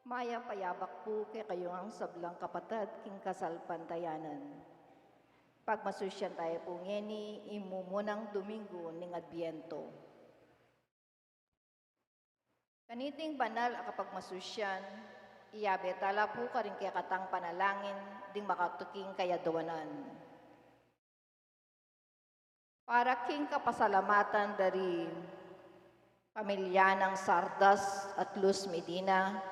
Maya payabak po kay kayo ang sablang kapatid king kasal pantayanan. Pagmasusyan tayo po ngeni, imumunang Domingo ning Adbiento. Kaniting banal a kapagmasusyan, iyabe tala po ka rin kaya katang panalangin, ding makatuking kaya dawanan. Para king kapasalamatan dari pamilya ng Sardas at Luz Medina,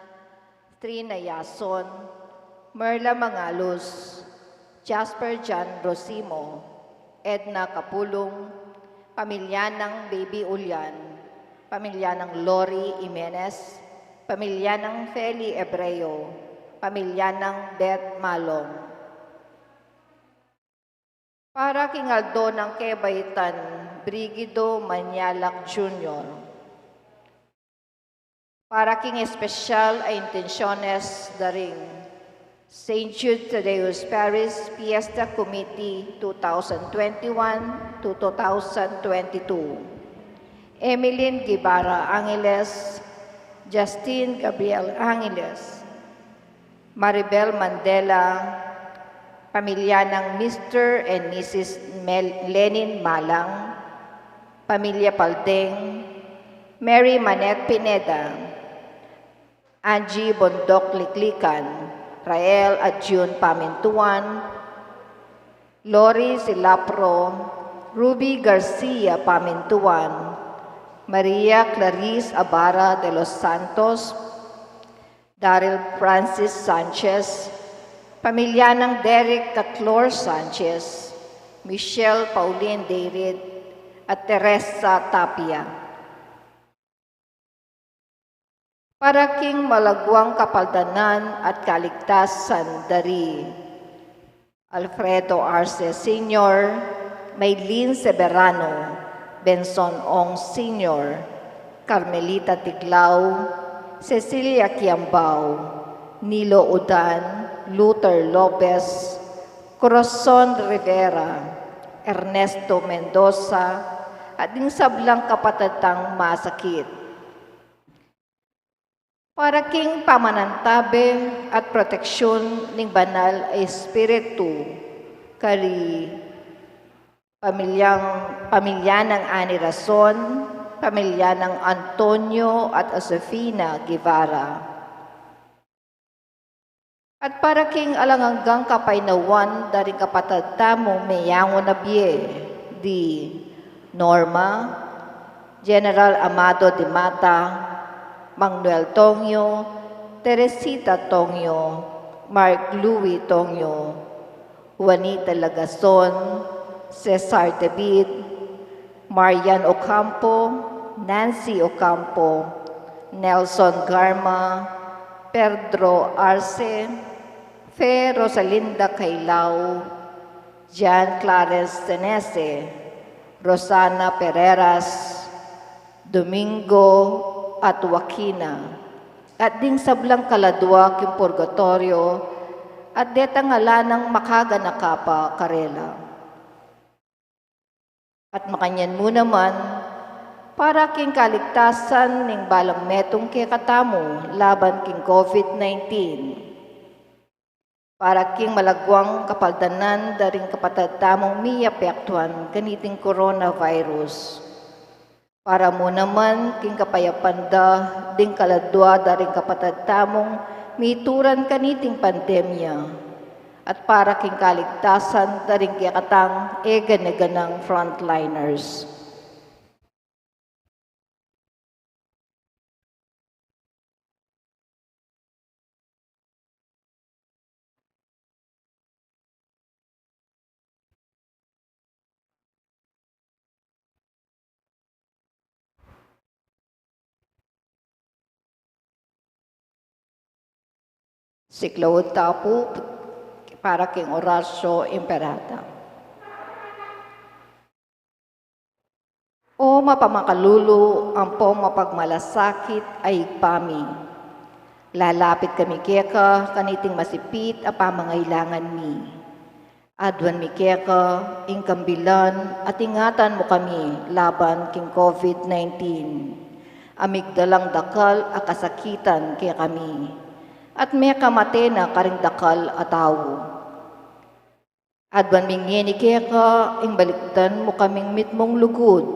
Trina Yason, Merla Mangalos, Jasper John Rosimo, Edna Capulong, pamilya ng Baby Ulyan, pamilya ng Lori Jimenez, pamilya ng Feli Ebreo, pamilya ng Beth Malong. Para kingaldo ng Kebaytan, Brigido Manyalak Jr., para king espesyal ay intensyones daring St. Jude Tadeus Paris Fiesta Committee 2021 to 2022. Emeline Guevara Angeles, Justin Gabriel Angeles, Maribel Mandela, pamilya ng Mr. and Mrs. Lenin Malang, pamilya Paldeng, Mary Manette Pineda, Angie Bondok Liklikan, Rael Adjun Pamintuan, Lori Silapro, Ruby Garcia Pamintuan, Maria Clarice Abara de los Santos, Daryl Francis Sanchez, pamilya ng Derek Catlor Sanchez, Michelle Pauline David, at Teresa Tapia. Para king malagwang kapaldanan at kaligtasan dari Alfredo Arce Sr., Maylene Severano, Benson Ong Sr., Carmelita Tiglao, Cecilia Kiambao, Nilo Udan, Luther Lopez, Corazon Rivera, Ernesto Mendoza, at ding sablang kapatatang masakit. Para king pamanantabe at proteksyon ning banal ay espiritu kari pamilya ng Ani Rason, pamilya ng Antonio at Josefina Guevara. At para king alanganggang kapainawan dari kapatid tamong mayango na biye di Norma, General Amado de Mata, Manuel Tongyo, Teresita Tongyo, Mark Louis Tongyo, Juanita Lagason, Cesar David, Marian Ocampo, Nancy Ocampo, Nelson Garma, Pedro Arce, Fe Rosalinda Cailao, Jan Clarence Tenese, Rosana Pereras, Domingo at Wakina, at ding sablang kaladwa king purgatorio, at deta ngalanang makaganakapa karela. At makanyan mo naman, para king kaligtasan ning balang metong kay katamo laban king COVID-19. Para king malagwang kapaldanan daring kapatid tamong miyapektuan ganiting coronavirus. Para mo naman king kapayapanda ding kaladwa daring kapatid tamong mituran kaniting pandemya. At para king kaligtasan daring kiyakatang egan-eganang frontliners. Si Claude Tapu para king Horacio Imperata. O mapamakalulu, ang pong mapagmalasakit ay pami. Lalapit kami keka, kaniting masipit a pamangailangan mi. Adwan mi keka, ingkambilan, at ingatan mo kami laban king COVID-19. Amigdalang dakal a kasakitan kaya kami. at may kamate na karingdakal at tawo. Adwan mingini keka, ing balikdan mo kaming mitmong lugod,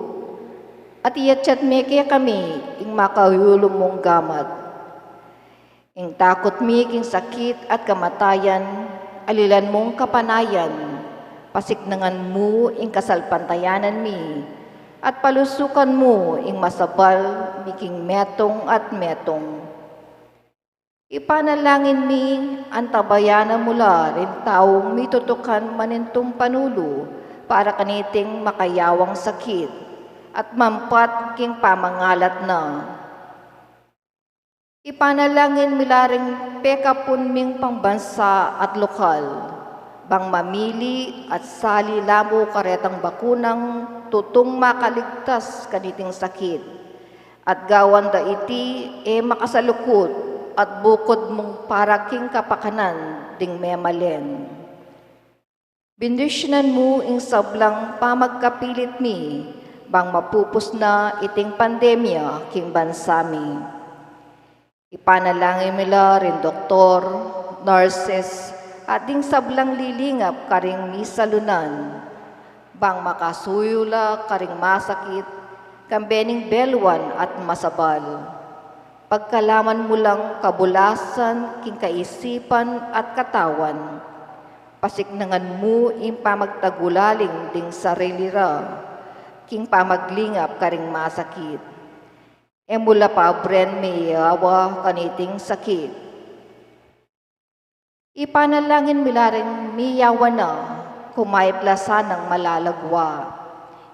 at iyatsyat meke kami, ing makahulong mong gamat. Ing takot mi, king sakit at kamatayan, alilan mong kapanayan, pasiknangan mo, ing kasalpantayanan mi, at palusukan mo, ing masabal, miking metong at metong. Ipanalangin mi, antabayanan mula rin taong mitutukan manintong panulo para kaniting makayawang sakit at mampat king pamangalat na. Ipanalangin mila rin pekapun ming pangbansa at lokal, bang mamili at sali lamo karetang bakunang tutong makaligtas kaniting sakit, at gawan da iti makasalukot at bukod mong paraking kapakanan ding memalen. Bendisyonan mo ing sablang pamagkapilit mi, bang mapupos na iting pandemya king bansami. Ipanalangin mila rin doktor, nurses, at ding sablang lilingap karing misalunan, bang makasuyula karing masakit, kambening belwan at masabal. Pagkalaman mo lang kabulasan, king kaisipan at katawan, pasiknangan mo ing pamagtagulaling ding sarili ra, king pamaglingap karing masakit. Mula pa bren may yawa kaniting sakit. Ipanalangin mila rin miyawa na, kumayplasa ng malalagwa.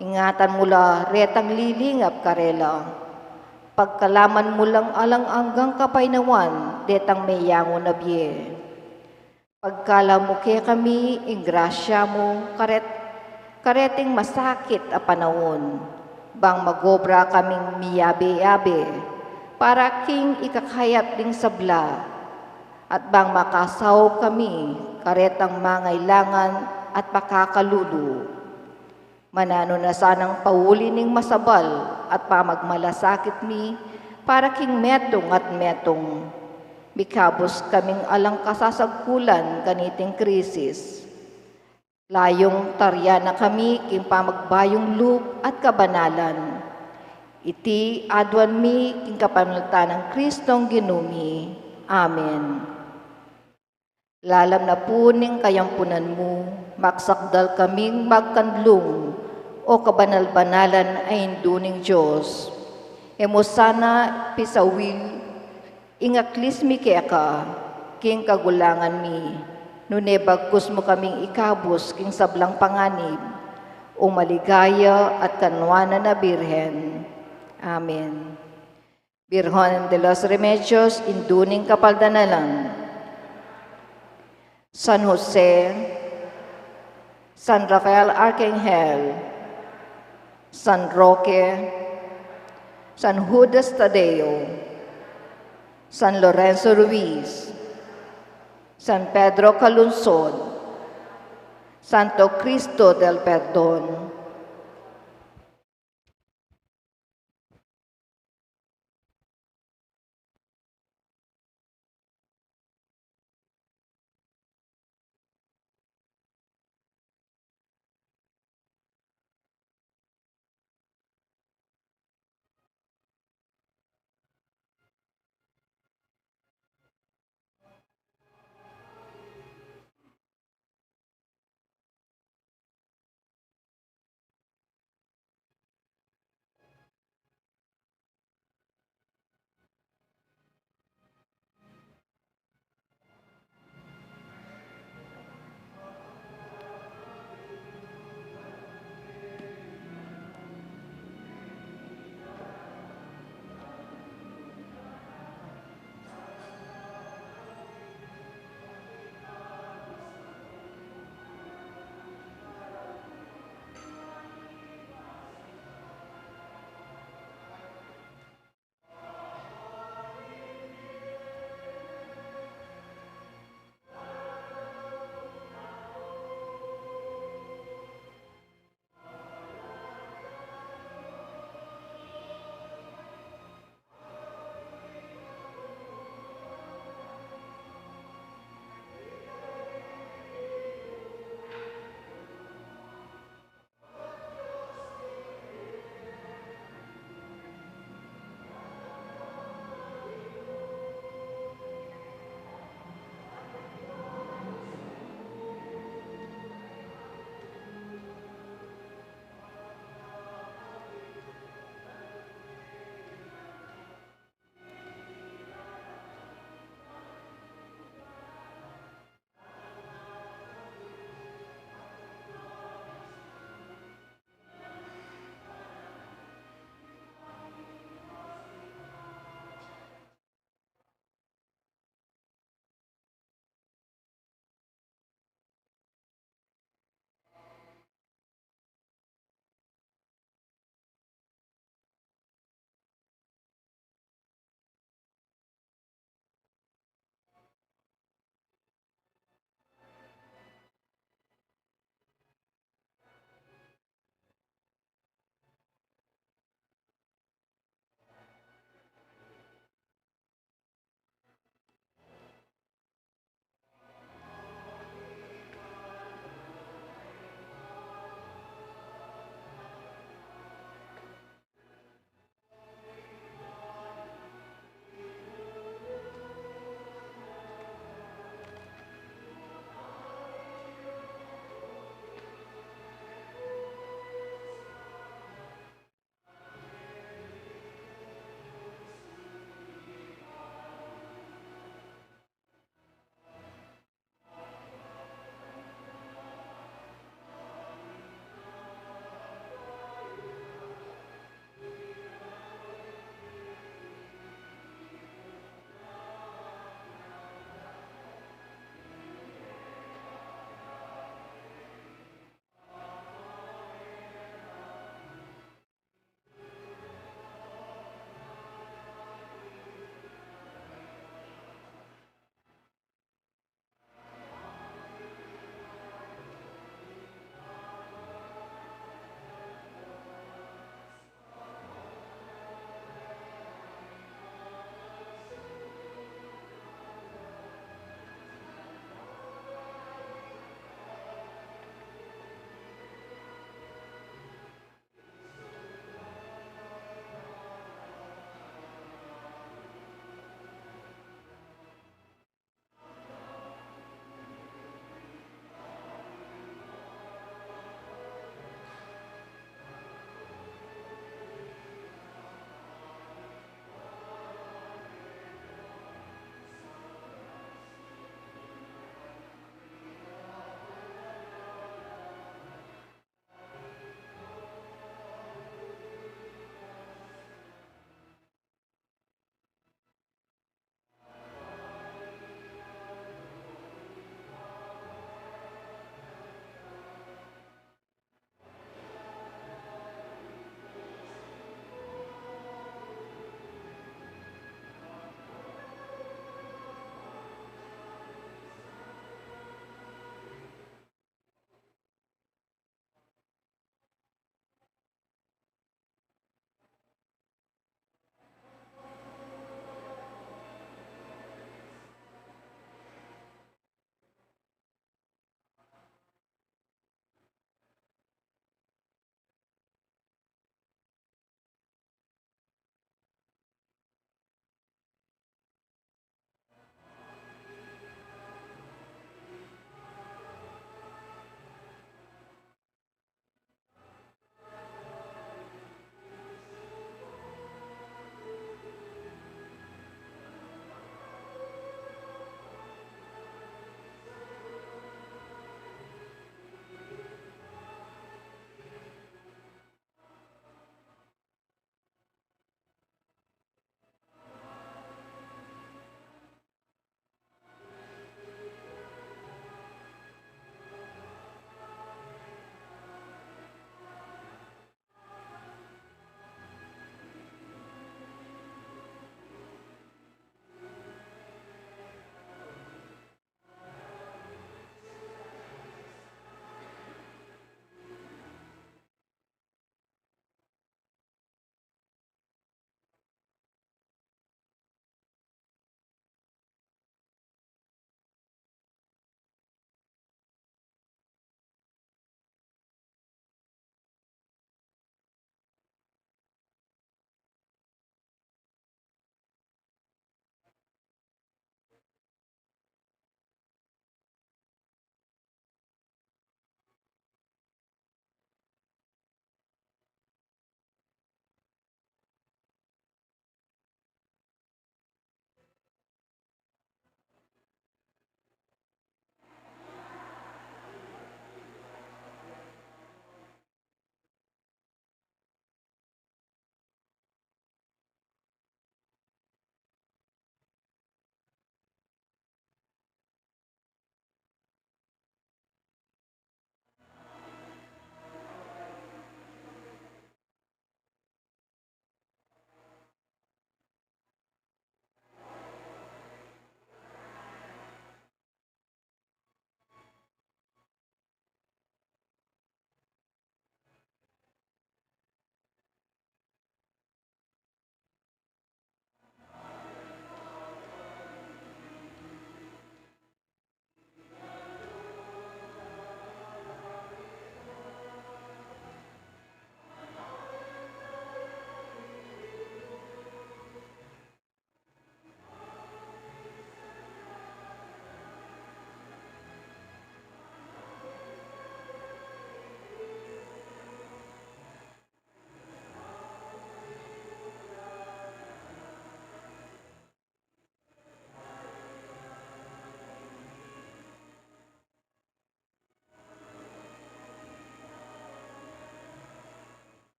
Ingatan mula retang lilingap karela. Pagkalaman mo lang alang anggang kapainawan, detang may yango na biye. Pagkala mo kaya kami, ingrasya mo, kareting masakit a panahon, bang magobra kaming miyabe-yabe, para king ikakayat ding sabla, at bang makasaw kami, karetang mangailangan at pakakalulu. Manano na sanang pauli ning masabal at pamagmalasakit mi para king metong at metong. Mikabos kaming alang kasasagkulan ganiting krisis. Layong tarya na kami king pamagbayong loob at kabanalan. Iti adwan mi king kapamiltan ng Kristong ginumi. Amen. Lalam na puning kayampunan mo, maksakdal kaming magkanlong, o kabanal-banalan ay induning Diyos. Emo sana pisawil, ingaklis mi keka, king kagulangan mi, nune bagkus mo kaming ikabos king sablang panganib, o maligaya at kanwana na Birhen. Amen. Birhen de los Remedios, induning kapaldanalan. San Jose, San Rafael Arcangel, San Roque, San Judas Tadeo, San Lorenzo Ruiz, San Pedro Calungsod, Santo Cristo del Perdón,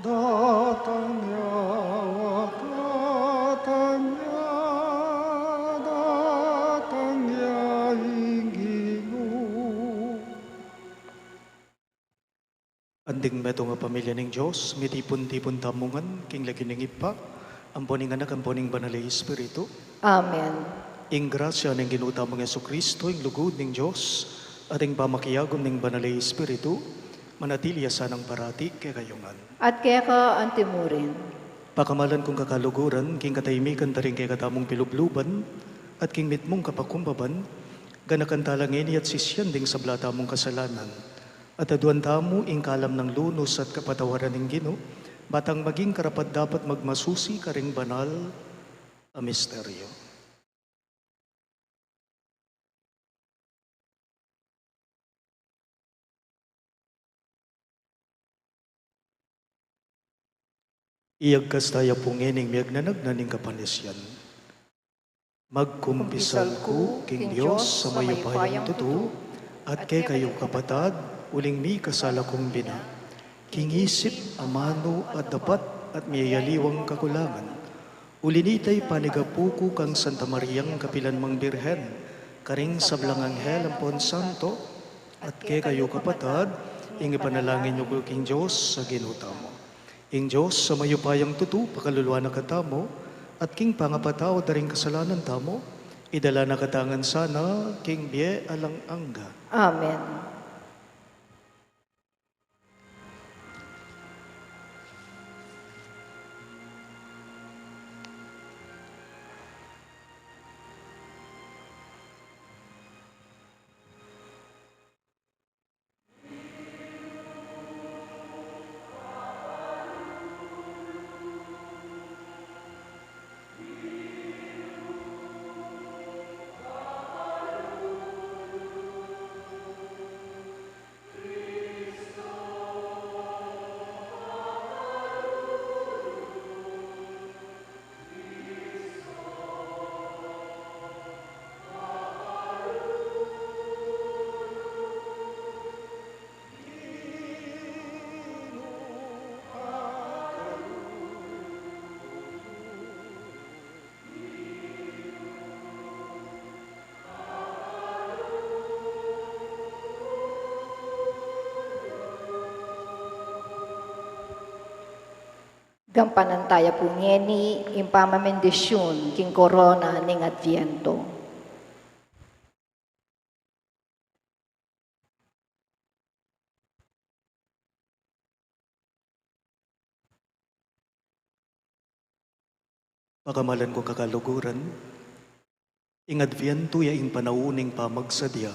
datangnya Ingginu. Anding meto nga pamilya ng Diyos, mitipon-tipon tamungan, king lagi ng ipa, amponing anak, amponing banalay Espiritu. Amen. Ing grasya ng ginutamo ng Jesucristo, ing lugod ng Diyos, at ing pamakiyagon ng banalay Espiritu, manatili sanang parati kay kayungan. At kaya ka antimurin. Pakamalan kong kakaluguran, king katahimikan taring kay katamong pilubluban, at king mitmong kapakumbaban, ganakan talangin at sisyan ding sablata mong kasalanan. At aduan tamo ing kalam ng lunos at kapatawaran ng Gino, batang maging karapat dapat magmasusi karing banal a misteryo. Iyagkas tayo pungining miyagnanag na ning kapanisyan. Magkumpisal ko, king Diyos, sa mayupayang totoo, at kay kayong kapatad, uling mi kasala kong bina. King isip, amano, at dapat, at miyayaliwang kakulangan. Ulinitay panigapuko kang Santa Mariang Kapilan Mang Birhen, karing sablang anghel ampon santo, at kay kayo kapatad, ing ipanalangin nyo ko king Diyos sa ginutamo. Ing Diyos, sa mayupayang tutu, pakaluluwa na katamo, at king pangapatao daring kasalanan tamo, idala na katangan sana, king biye alang angga. Amen. Gampanan tayo po ngeni, impamamendisyon, king korona ning Adviento. Pakamalan ko kakaluguran, ing Adviento ya ing panauning pamagsadya,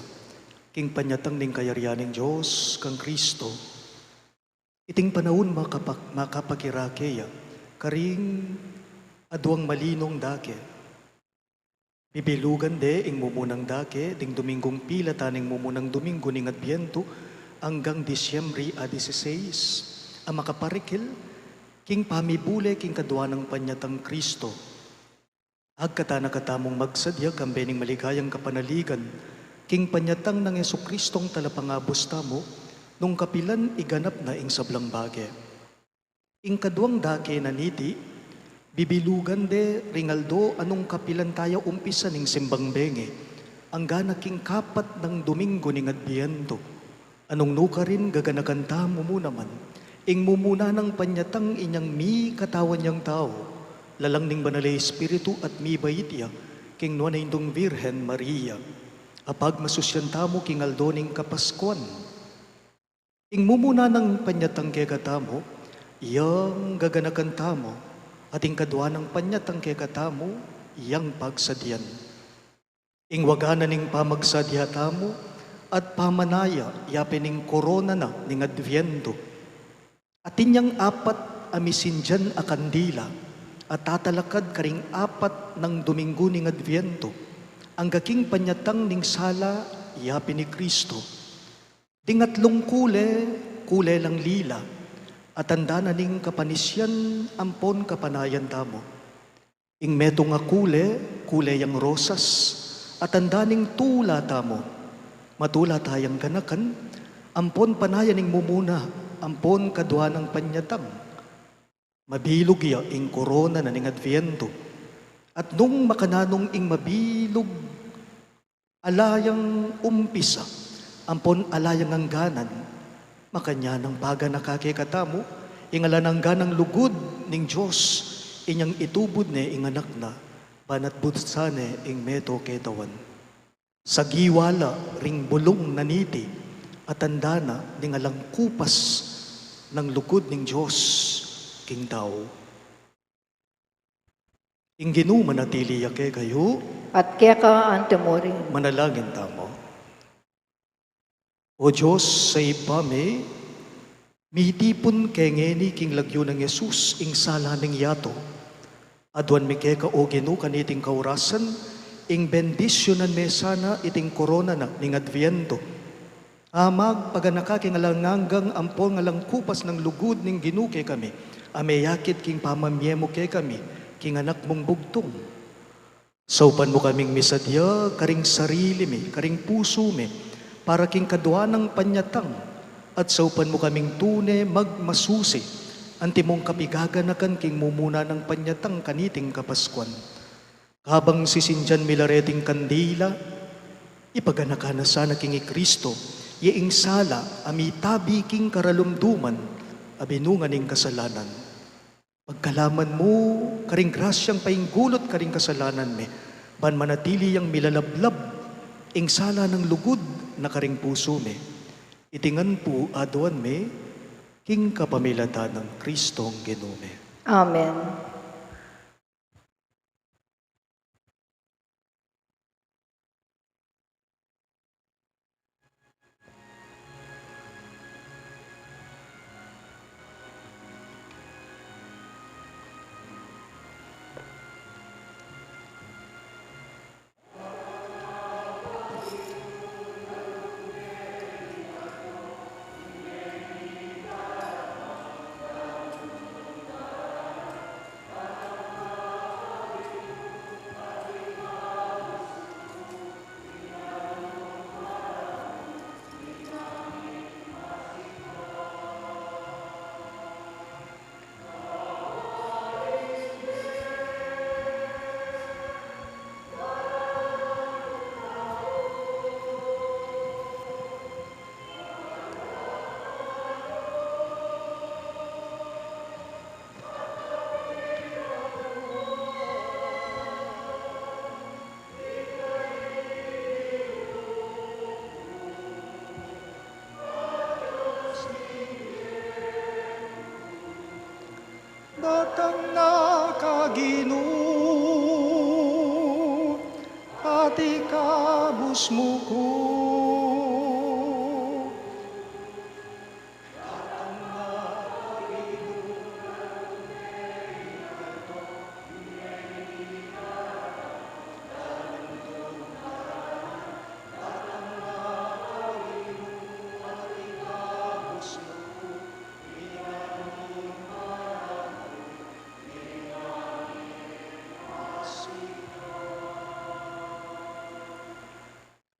king panyatang ning kayaryaning Diyos, kang Kristo, iting panahon makapakirakeya, karing aduang malinong dake. Bibilugan de ing mumunang dake, ding Domingong pila taning mumunang Domingo ning Adviento, hanggang Disyembre a 16, ang makaparikil, king pamibule king kadwa ng panyatang Kristo. Agkatana katamong magsadya, kambening maligayang kapanaligan, king panyatang ng Jesukristong talapangabos tamo, nung kapilan iganap na ing sablang bage. Ing kaduang dake na niti, bibilugan de ringaldo anong kapilan tayo umpisa ning simbang benge, ang ganaking kapat ng Domingo ning Adviento. Anong nukarin gaganakan ta mumunaman, ing mumuna ng panyatang inyang mi katawan niyang tao, lalang ning banalay Espiritu at mi bayitya, king nuwa na indong Virhen Maria. Apag masusyan tamo king aldo ning kapaskuan, ing mumuna ng panyatang kekatamo, iyang gaganakan tamo, at ing kadwa ng panyatang kekatamo, iyang pagsadyan. Ing waganan ning pamagsadya tamo, at pamanaya, yapin ning korona na ning Adviento. At inyang apat amisinjan a kandila, at tatalakad karing apat ng Domingo ning Adviento, ang gaking panyatang ning sala, yapin ni Kristo. Dingatlong kule lang lila, at tanda na ning kapanisyan, ampon kapanayan tamo. Ing meto nga kule yang rosas, at tanda ning tula tamo. Matula tayang ganakan, ampon panayan ning mumuna, ampon kadwa ng panyatang, Mabilog ya ing korona na ning Adviento. At nung makananong ing mabilog, alayang umpisa, ampon alayang angganan, makanya ng paga nakakikatamo, ingalanang ganang lugod ning Diyos, inyang itubod ne ing anak na, banat butsane ing meto ketawan. Sa giwala ring bulong naniti, at tandana ning alang kupas ng lugod ning Diyos, king tao. Ing ginu manatili yake kayo, At kaya ka antemorin. manalangin tamo. O Diyos, sa ipame, mitipon kengeni king lagyo ng Yesus ing sala ning yato. Adwan mi keka o ginu kaniting kaurasan, ing bendisyonan me sana iting korona na ning Adviento. Amag paganaka king alanganggang ampon ngalang kupas ng lugod ning ginu kay kami. Ameyakit king pamamyemo kay kami, king anak mong bugtong. Saupan mo kaming misadya, karing sarili mi, karing puso mi, para king kadwa ng panyatang, at saupan mo kaming tune magmasusi, anti mong kapigaganakan king mumuna ng panyatang kaniting kapaskuan. Habang sisinjan milareting kandila, ipaganaka na sana king Kristo, iing sala, amitabi king karalumduman, abinungan ing kasalanan. Pagkalaman mo, karing grasyang painggulot karing kasalanan me, ban manatili yang milalablab, ing sala ng lugod na karing puso me. Itingan po aduan me, king kapamilatan ng Kristong Ginume. Amen. Datang na kaginu, ati kabus mo ko.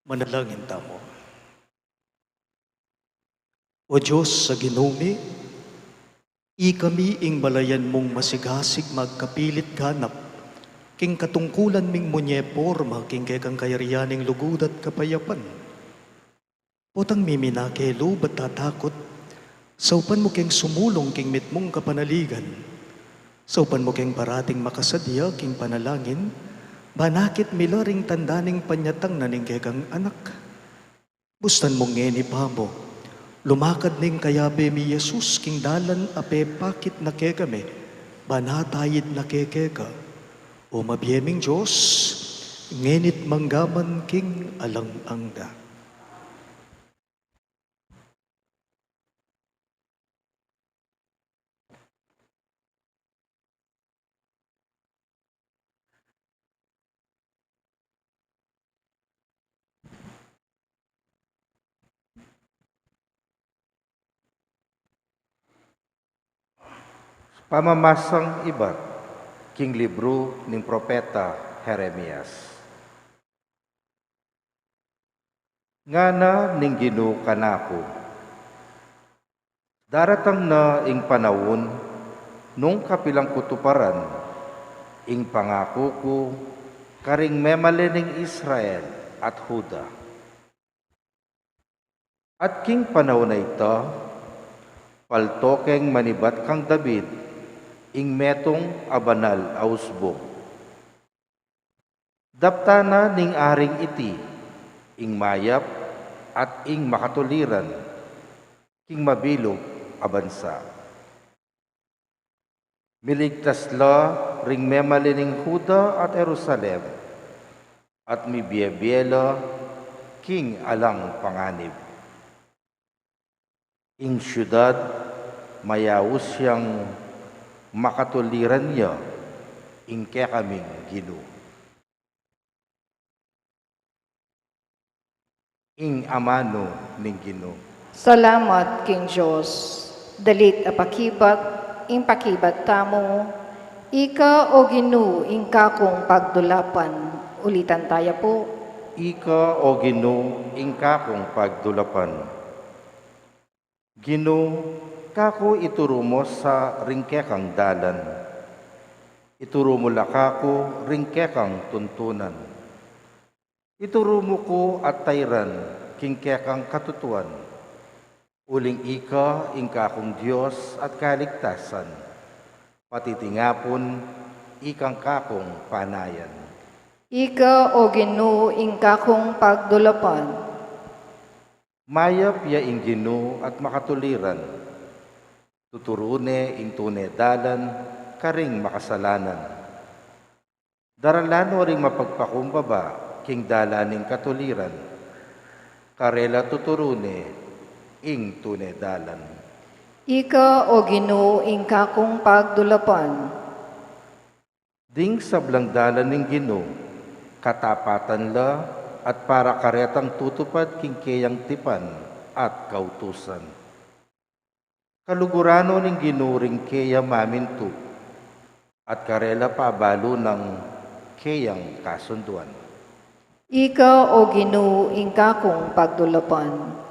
Manalangin tamo. O Diyos sa Ginumi, ikami ing balayan mong masigasig magkapilit ganap, king katungkulan ming munyeporma, king kekang kayariyaning lugud at kapayapan. Potang miminakelo ba't tatakot, saupan mo king sumulong king mitmong kapanaligan, saupan mo king parating makasadya king panalangin, banakit milaring tandaning panyatang naning kekang anak. Bustan mong ngeni pa mo, lumakad ning kayabe mi Yesus king dalan ape pakit na kekame, banatayid na kekeka. O mabiyeming Diyos, ngenit manggaman king alang angda. Pamamasang iba, king libro ning propeta Jeremias. Ngana ning Ginoo kanako, daratang na ing panawon, nung kapilang kutuparan, ing pangako ko, karing memalening Israel at Huda. At king panahon na ito, paltokeng manibat kang David, ing metong abanal ausbo. Daptana ning aring iti, ing mayap at ing makatuliran, king mabilog abansa. Miligtas la ring memalining Huda at Jerusalem, at mibiyebiela king alang panganib. Ing syudad, mayawos siyang makatuliran niya, ing kaya kaming Ginoo. Ing amano ning Ginoo. Salamat, King Diyos. Dalit apakibat, ing pakibat tamo, ika o Ginoo, ing kakong pagdulapan. Ulitan tayo po. Ika o Ginoo, ing kakong pagdulapan. Ginoo, kako ituro mo sa ringkekang dalan. Ituro mo lakako ringkekang tuntunan. Ituro mo ko at tayran kingkekang katutuan. Uling ika, ing kakong Diyos at kaligtasan. Patitingapon, ikang kakong panayan. Ika o Ginoo, ing kakong pagdulapan. Mayap ya ing Ginoo at makatuliran. Tuturune ing tunay dalan, karing makasalanan. Daralano ring mapagpakumbaba, king dalaning katuliran. Karela tuturune, ing tunay dalan. Ika o Ginoo, ing kakong pagdulapan. Ding sablang dalan ning Ginoo, katapatan la at para karetang tutupad king kayang tipan at kautusan. Kalugurano ning Ginoo ring kaya maminto, at karela pabalo ng kayang kasunduan. Ika o Ginoo, ing kakong pagdulapan.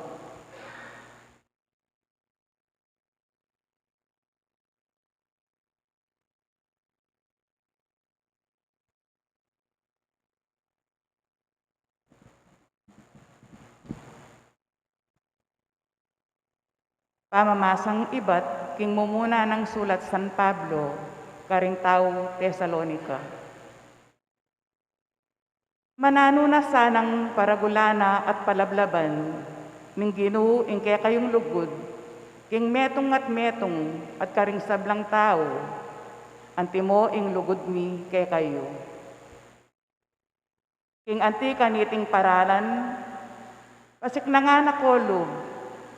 Pamamasang ibat, king mumuna ng sulat San Pablo, karing tao Tesalonika. Manano na sanang paragulana at palablaban, ning Ginoo ing kaya kayong lugod, king metong at karing sablang tao, antimo ing lugod mi kaya kayo. King anti kaniting paralan, pasik na nga nakolob,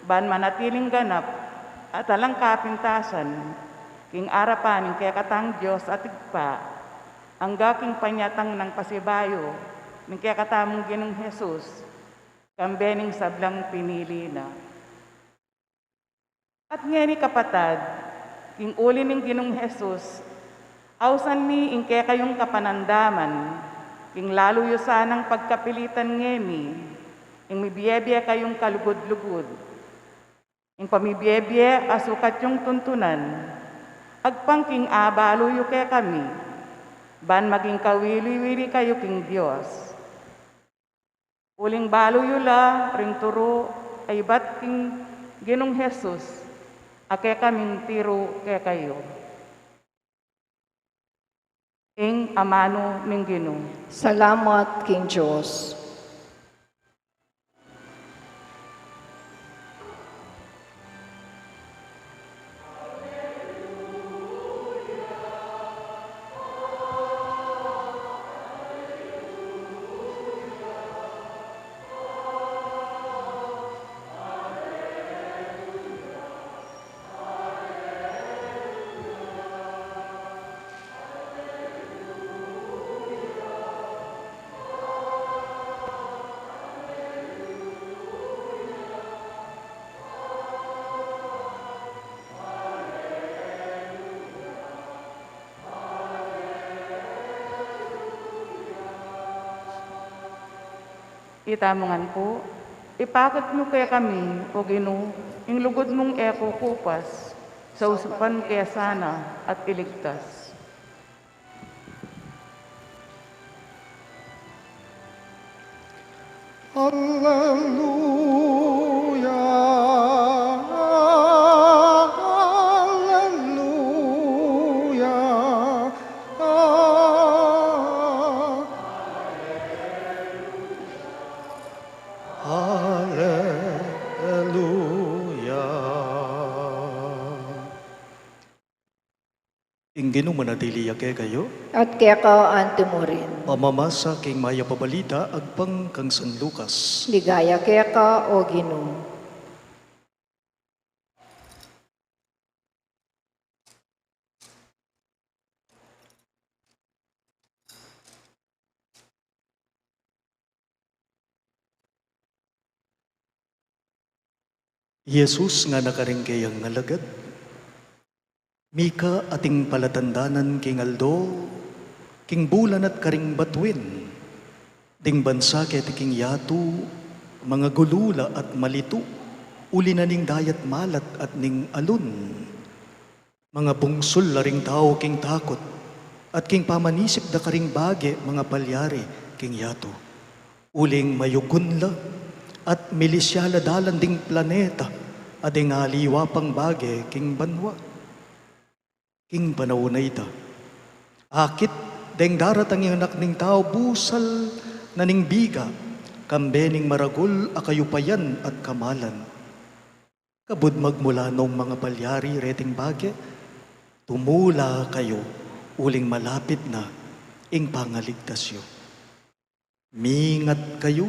ban manatiling ganap at alang kapintasan, king arapan ing kaya katang Diyos at igpa, ang gaking panyatang ng pasibayo, ning kaya katamong Ginong Jesus, kambening sablang pinili na. At ngeni kapatad, king uli ning Ginong Jesus, ausan mi ing kaya kayong kapanandaman, king lalo yu sanang pagkapilitan ngemi, ing mibiyebye kayong kalugod-lugod, ing pamibiyebye asukat yung tuntunan, agpangking abalo yu kaya kami, ban maging kawili-wili kayo king Diyos. Uling balo yu la, ring turo, ay bat king Ginong Jesus, ake kaming tiro kaya kayo. Ing amano ning Ginoo. Salamat, King Diyos. Itamongan po, ipakit mo kaya kami, o Ginoo, ing lugod mong eko kupas, sa usapan kaya sana at iligtas. Hallelujah, hallelujah, hallelujah. Ingino manadili yake kayo, At kaya ka antimurin. pamamasa king maya pabalita agpang kang San Lucas. Ligaya kaya ka o Ginoo. Jesus nga nakaringkayang ngalagad, Mika ating palatandanan king Aldo, king bulan at karing batwin, ding bansa ket king yatu, mga gulula at malito, uli na ning dayat malat at ning alun. Mga bungsul laring tao king takot, at king pamanisip da karing bage mga palyari king yatu. Uling mayugunla, at milisyala dalan ding planeta, ading aliwa pang bage king banwa. King panahon na ita. Akit, deng daratang yung anak ning tao, busal na ning biga, kambening maragul, akayupayan at kamalan. Kabud magmula nung mga palyari reting bage, tumula kayo, uling malapit na, ing pangaligtasyo. Mingat kayo,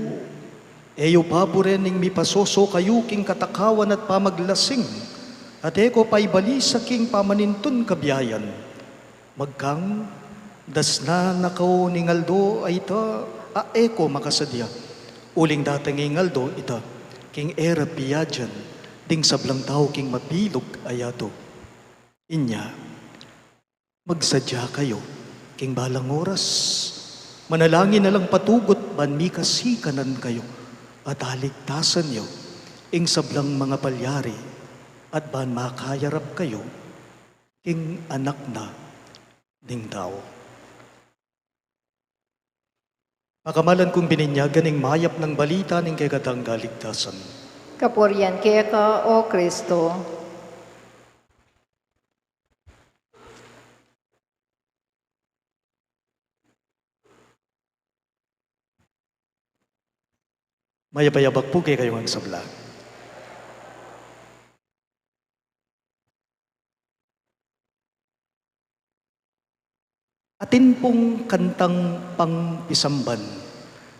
eyo paboren ning mipasoso kayo king katakawan at pamaglasing, at eko pa'y balisa king pamanintun kabiyayan. Magkang dasna nakaw ni Ngaldo ay ita, eko makasadya. Uling datang Ngaldo ita, king era piyajan, ding sablang tao king mabilog ayato. Inya, magsadya kayo, king balang oras. Manalangin na lang patugot, ban mikasikanan kayo, at haligtasan niyo, ing sablang mga palyari, at ban makayarap kayo, king anak na ding tao. Makamalan kong bininyagan ning mayap ng balita ning kagatang galigtasan. Kapurian kaya ka o Kristo. Mayapayabak po kayo kayong ang sabla. Atin pong kantang pang-isamban,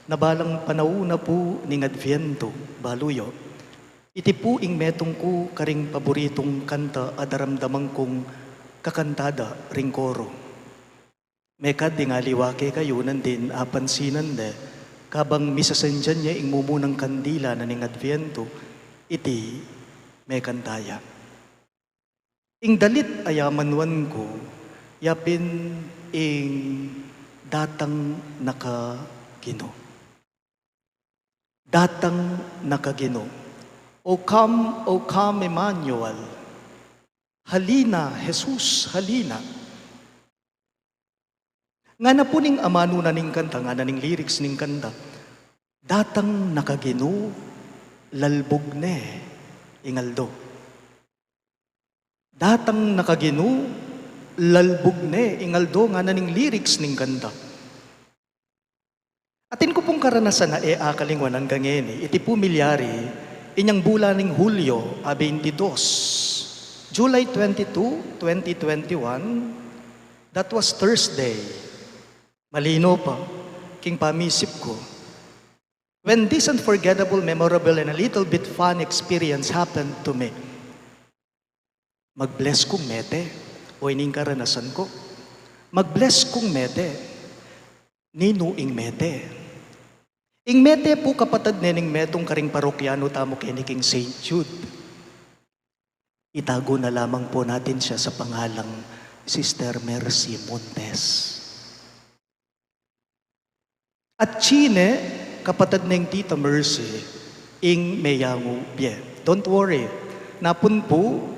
na balang panahuna po ning Adviento, baluyo, iti po ing metong ko karing paboritong kanta adaramdamang kong kakantada ring koro. Mekad ding aliwake kayo nandin apansinan de, kabang misasendyan niya ing mumunang kandila na ning Adviento, iti may kantaya. Ing dalit ayamanwan ko, yapin ing datang nakagino. Datang nakagino. O come Emmanuel. Halina, Jesus, halina. Nga na po ning amano na ning kanta, nga na ning lyrics ning kanta. Datang nakagino, lalbog ne, Ingaldo. Datang nakagino, lalbog ne, Ingaldo, nga na ning lyrics ning kanta. Atin ko pong karanasan na akalingwan hanggang ngayon, iti po milyari, inyang bulan ning Hulyo, 22, July 22, 2021, that was Thursday. Malino pa, king pamisip ko. When this unforgettable, memorable, and a little bit fun experience happened to me, mag-bless kong mete, o ining karanasan ko. Mag-bless kong mete, ninuing mete. Ing mete po kapatid nening metong karing parokyano tamo kini King St. Jude. Itago na lamang po natin siya sa pangalang Sister Mercy Montes. At Chine, kapatid neng Tita Mercy, ing meyango bie. Don't worry, napun po,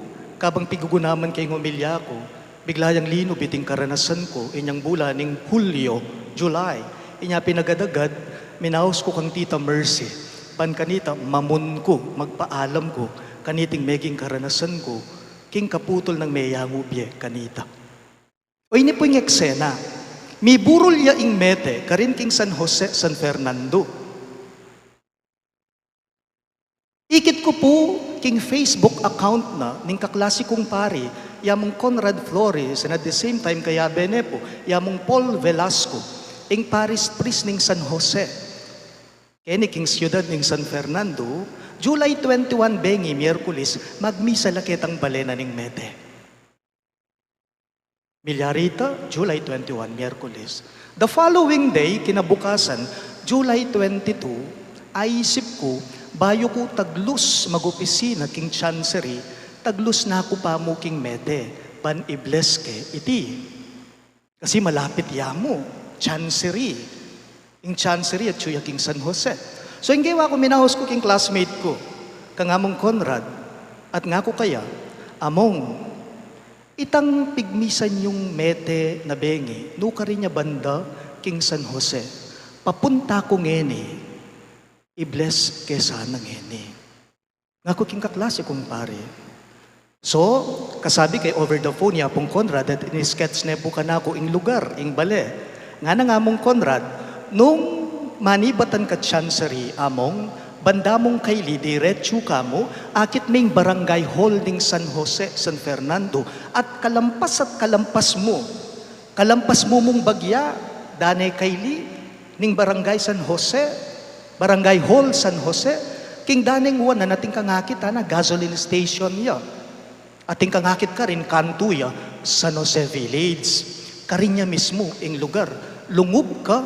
kabang pigugunaman kay ngumilya ko, biglayang lino biting karanasan ko, inyang bula ning Hulyo, July, inya pinagadagad, minaos ko kang Tita Mercy, pan kanita, mamun ko, magpaalam ko, kaniting meging karanasan ko, king kaputol ng meyangubye kanita. O ini po yung eksena, mi burol ya ing mete, karin king San Jose, San Fernando. Ikit ko po king Facebook account na ning kaklase kong pari, yamong Conrad Flores, and at the same time kaya bene po, yamong Paul Velasco, ing Paris priest ning San Jose. Kaya king siyudad ning San Fernando, July 21 bengi, Miyerkules, magmisa laketang balena ning mete. Milyarita, July 21, Miyerkules. The following day, kinabukasan, July 22, aisip ko, bayo ko taglus mag-opisina king chancery, taglus na ako pa mo king mete, pan i-bless ke iti. Kasi malapit yamo, chancery. Ing chancery at suya king San Jose. So yung gawa ko, minahos ko king classmate ko, kang among Conrad, at nga ko kaya, among, itang pigmisan yung mete na bengi, nuka rin niya banda king San Jose. Papunta ko ngeni, i-bless kesa ng ngeni. Nga ko king kaklase kong pare. So, kasabi kay over the phone niya pong Conrad at in-sketch na po ka na ko ing lugar, ing bale. Nga na nga mong Conrad, nung manibatan ka chancery among, bandamong kayli, diretso ka mo, akit ming barangay holding San Jose, San Fernando, at kalampas mo mong bagya, dane kayli, ning barangay San Jose, barangay hall San Jose, king daning wan na nating kangakit na gasoline station ya. Ating kangakit ka rin kanto ya, San Jose Village. Karinya mismo ing lugar. Lungub ka,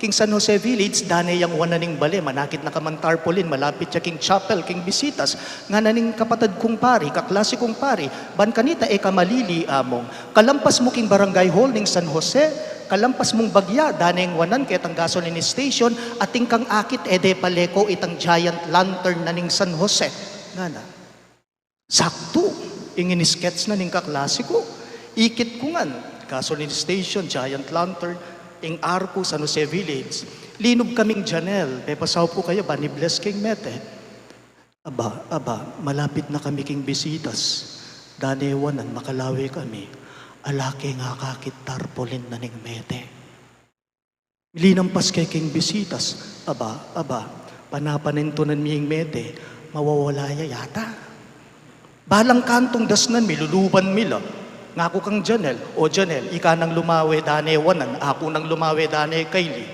king San Jose Village, dane yang wan na ning bale, manakit na kaman tarpaulin, malapit siya king chapel, king bisitas, nga na ning kapatid kong pari, kaklase kong pari, ban kanita kamalili among, kalampas mo king barangay hall ning San Jose, kalampas mong bagya, daneng wanan ketang gasoline station, ating kang akit ede paleko itang giant lantern na ning San Jose. Nga na. Sakto, ingin-sketch na ning kaklase ko. Ikit ko nga, gasoline station, giant lantern, ing Arco, San Jose Village. Linob kaming Janel, pepasaw po kayo ba ni Bless King Mete? Aba, malapit na kami king bisitas. Danewanan, makalawi kami. Alake nga kakit tarpolin na ning mete. Linampas kay king bisitas. Aba, panapanintunan miying mete, mawawalaya yata. Balang kantong dasnan mi, luluban mila. Nga ako kang Janel, o Janel, ika nang lumawe dane wanan, ako nang lumawe dane kayli.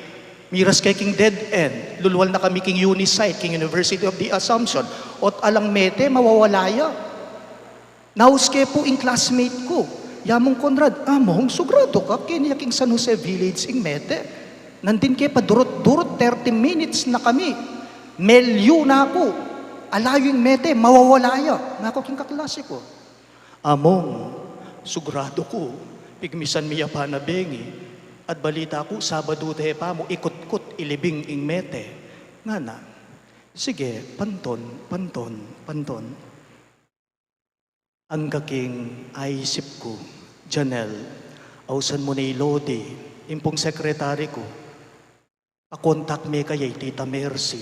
Miras kay king dead end, luluwal na kami king Unisite, king University of the Assumption, ot alang mete, mawawalaya. Nauske po ing classmate ko, yamong Conrad, among sugrado ka, kiniya king San Jose Village ing mete. Nandin kaya pa durot 30 minutes na kami. Melyo na ako. Alayo yung mete, mawawalaya. Nga ko king kaklase ko. Among, sugrado ko, pigmisan miya pa na bengi, at balita ko, Sabado tayo pa mo, ikot-kot, ilibing ing mete. Nga na, sige, panton. Ang kaking aisip ko, Janel, ausan mo na Lodi, impong sekretary ko, pakontak me kayay Tita Mercy,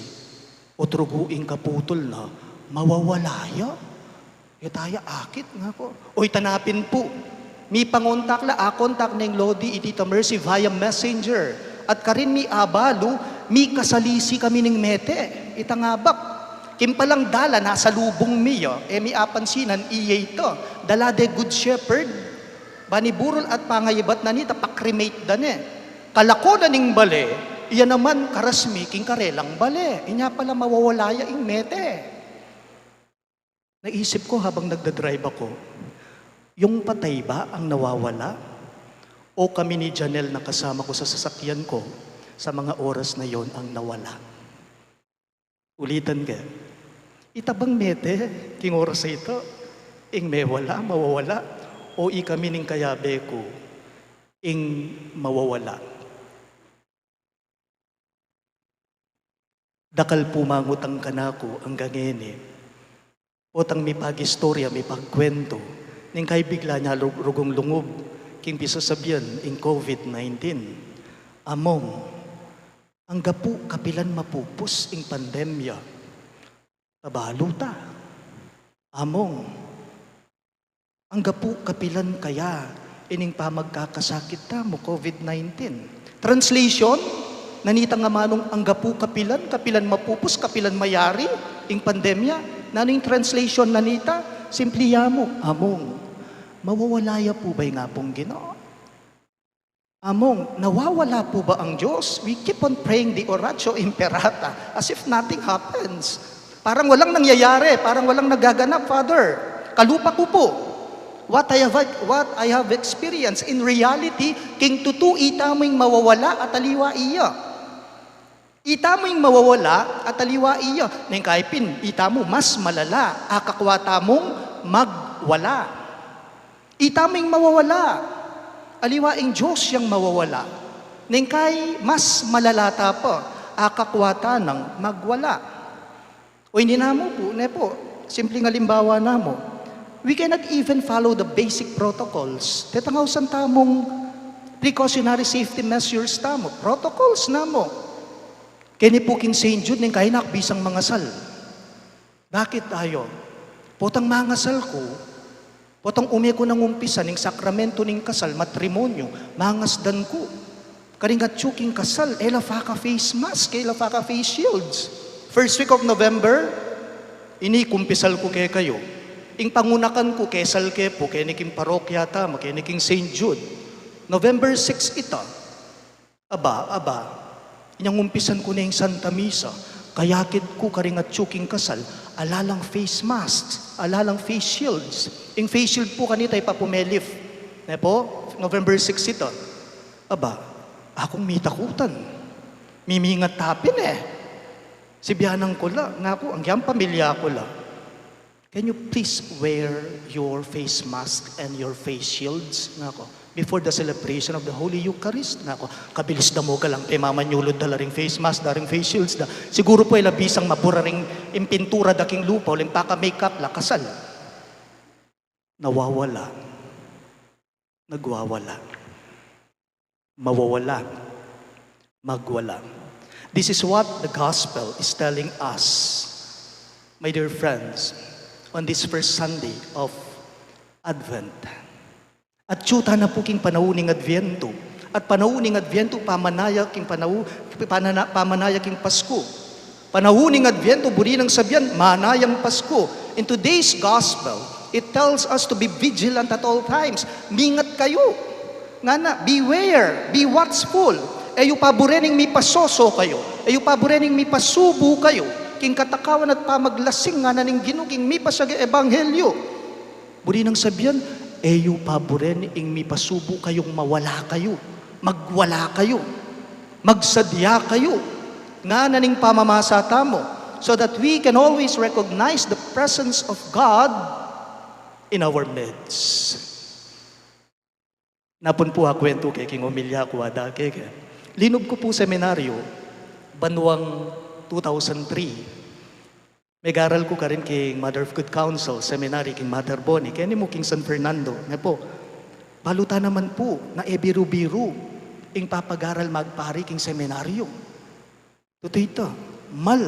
o truguing kaputol na, mawawalaya. Taya akit nga ko. Oy, tanapin po. Mi pangontak la, kontak na yung Lodi, Tita Mercy via messenger. At karin mi abalo, mi kasalisi kami ng mete. Itangabak. Kim palang dala, nasa lubong miyo, mi apansinan, iyay ito. Dala de good shepherd, baniburol at pangayibat na nita, pakremate da ne. Kalako na ning bale, iya naman karasmi, king karelang bale. Inya pala mawawalaya ing mete. Naisip ko habang nagdadrive ako, yung patay ba ang nawawala? O kami ni Janel na kasama ko sa sasakyan ko, sa mga oras na yon ang nawala? Ulitan ka. Itabang mete, king oras ito, ing may wala, mawawala, o ikami ning kayabe ko, ing mawawala. Dakal pumangutang kanako ang gangene, Potang may pagistorya, may pagkwento. Ning kay bigla niya rugong lungob, king pisasabihan in COVID-19. Among, ang gapu kapilan mapupus ing pandemya. Tabaluta. Among, ang gapu kapilan kaya ining pamagkakasakit ta mo COVID-19. Translation, nanita nga manong ang gapu kapilan, kapilan mapupus, kapilan mayari ing pandemya. Naning translation nanita, simply yamo, among, mawawalaya po ba'y nga pong Ginoo? Among, nawawala po ba ang Diyos? We keep on praying the Oratio Imperata as if nothing happens. Parang walang nangyayari, parang walang nagaganap, Father. Kalupa ko po. What I have experienced in reality, king tutu itamo'y mawawala at aliwa iya. Itamo'y mawawala at aliwa iya. Nang kaipin, itamo mas malala, akakwata mong magwala. Itamo'y mawawala, aliwaing Diyos yang mawawala. Nang kay mas malalata pa, akakwata ng magwala. O hindi na mo po, ne po, simpleng halimbawa na mo. We cannot even follow the basic protocols. Tetangaw sa tamong precautionary safety measures tamo. Protocols na mo. Kini po kin St. Jude ning kainak bisang mangasal. Bakit tayo? Potang mangasal ko, potang umi ko nang umpisa ning sakramento ning kasal, matrimonyo, mangasdan ko. Karingat tsuking kasal, ela faka face mask, ela faka face shields. First week of November, ini kumpisal ko kay kayo. Ing pangunakan ko kesal ke po, keniking parokya ta, makeniking St. Jude. November 6 ita. Aba, inyang umpisan ko na yung Santa Misa, kayakid ko karingat tsuking kasal, alalang face masks, alalang face shields. Yung face shield po kanita ipapumelif. Ne po, November 6 ito. Aba, akong may takutan. Mimingat tapin eh. Si biyanang ko la, nga po, ang yang pamilya ko la. Can you please wear your face mask and your face shields? Nga ko. Before the celebration of the Holy Eucharist. Nako, kabilis na mo ka lang, manyulod da ring face mask, da ring face shields da. Siguro po ay labisang mapura ring impintura da king lupa, uling paka-makeup la, kasal. Nawawala. Nagwawala. Mawawala. Magwala. This is what the gospel is telling us, my dear friends, on this first Sunday of Advent. At tsuta na po king panauning Adviento. At panauning Adviento, pamanaya king pamanaya king Pasko. Panauning Adviento, buri ng sabyan, manayang Pasko. In today's gospel, it tells us to be vigilant at all times. Mingat kayo. Nga na, beware, be watchful. Eyo paborening mi pasoso kayo. Eyo paborening mi pasubo kayo. King katakawan at pamaglasing nga na ning ginuging mi pasag ebanghelyo. Buri ng sabyan, eyo paboren ing mi pasubo kayong mawala kayo, magwala kayo, magsadya kayo, nga naning pamamasa tamo, so that we can always recognize the presence of God in our midst. Napun po kwento kay king umilya ko adake. Linob ko po seminaryo, banwang 2003. Nag-aral ko ka rin kay Mother of Good Counsel, seminary king Mother Bonnie, kaya ni mo king San Fernando. Nga po, baluta naman po na biru-biru ing papag-aral magpari king seminaryo. Totoo ito, mal.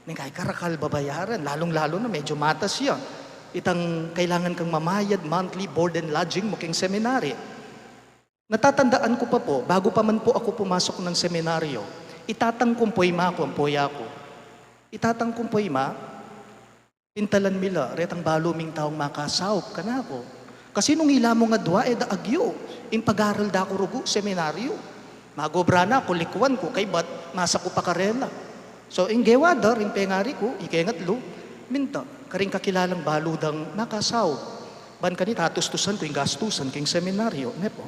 Ning kay karakal babayaran, lalong-lalo na medyo matas siya. Itang kailangan kang mamayad monthly board and lodging mo king seminary. Natatandaan ko pa po, bago pa man po ako pumasok ng seminaryo, itatangkumpoy ma ko, ampoy ako. Itatangkumpoy ma, pintalan mila, retang baluming taong makasawp ka na ako. Kasi nung ila mo nga dua, da agyo, yung pag-aral da ko rugo, seminaryo. Magobra na, kulikuan ko, kay bat, masa ko pa karela. So, ing gewada, ring pengari ko, ikengatlo, minta, karing kakilalang baludang makasawp. Ban ka ni tatustusan ko, yung gastusan, king seminaryo, nepo.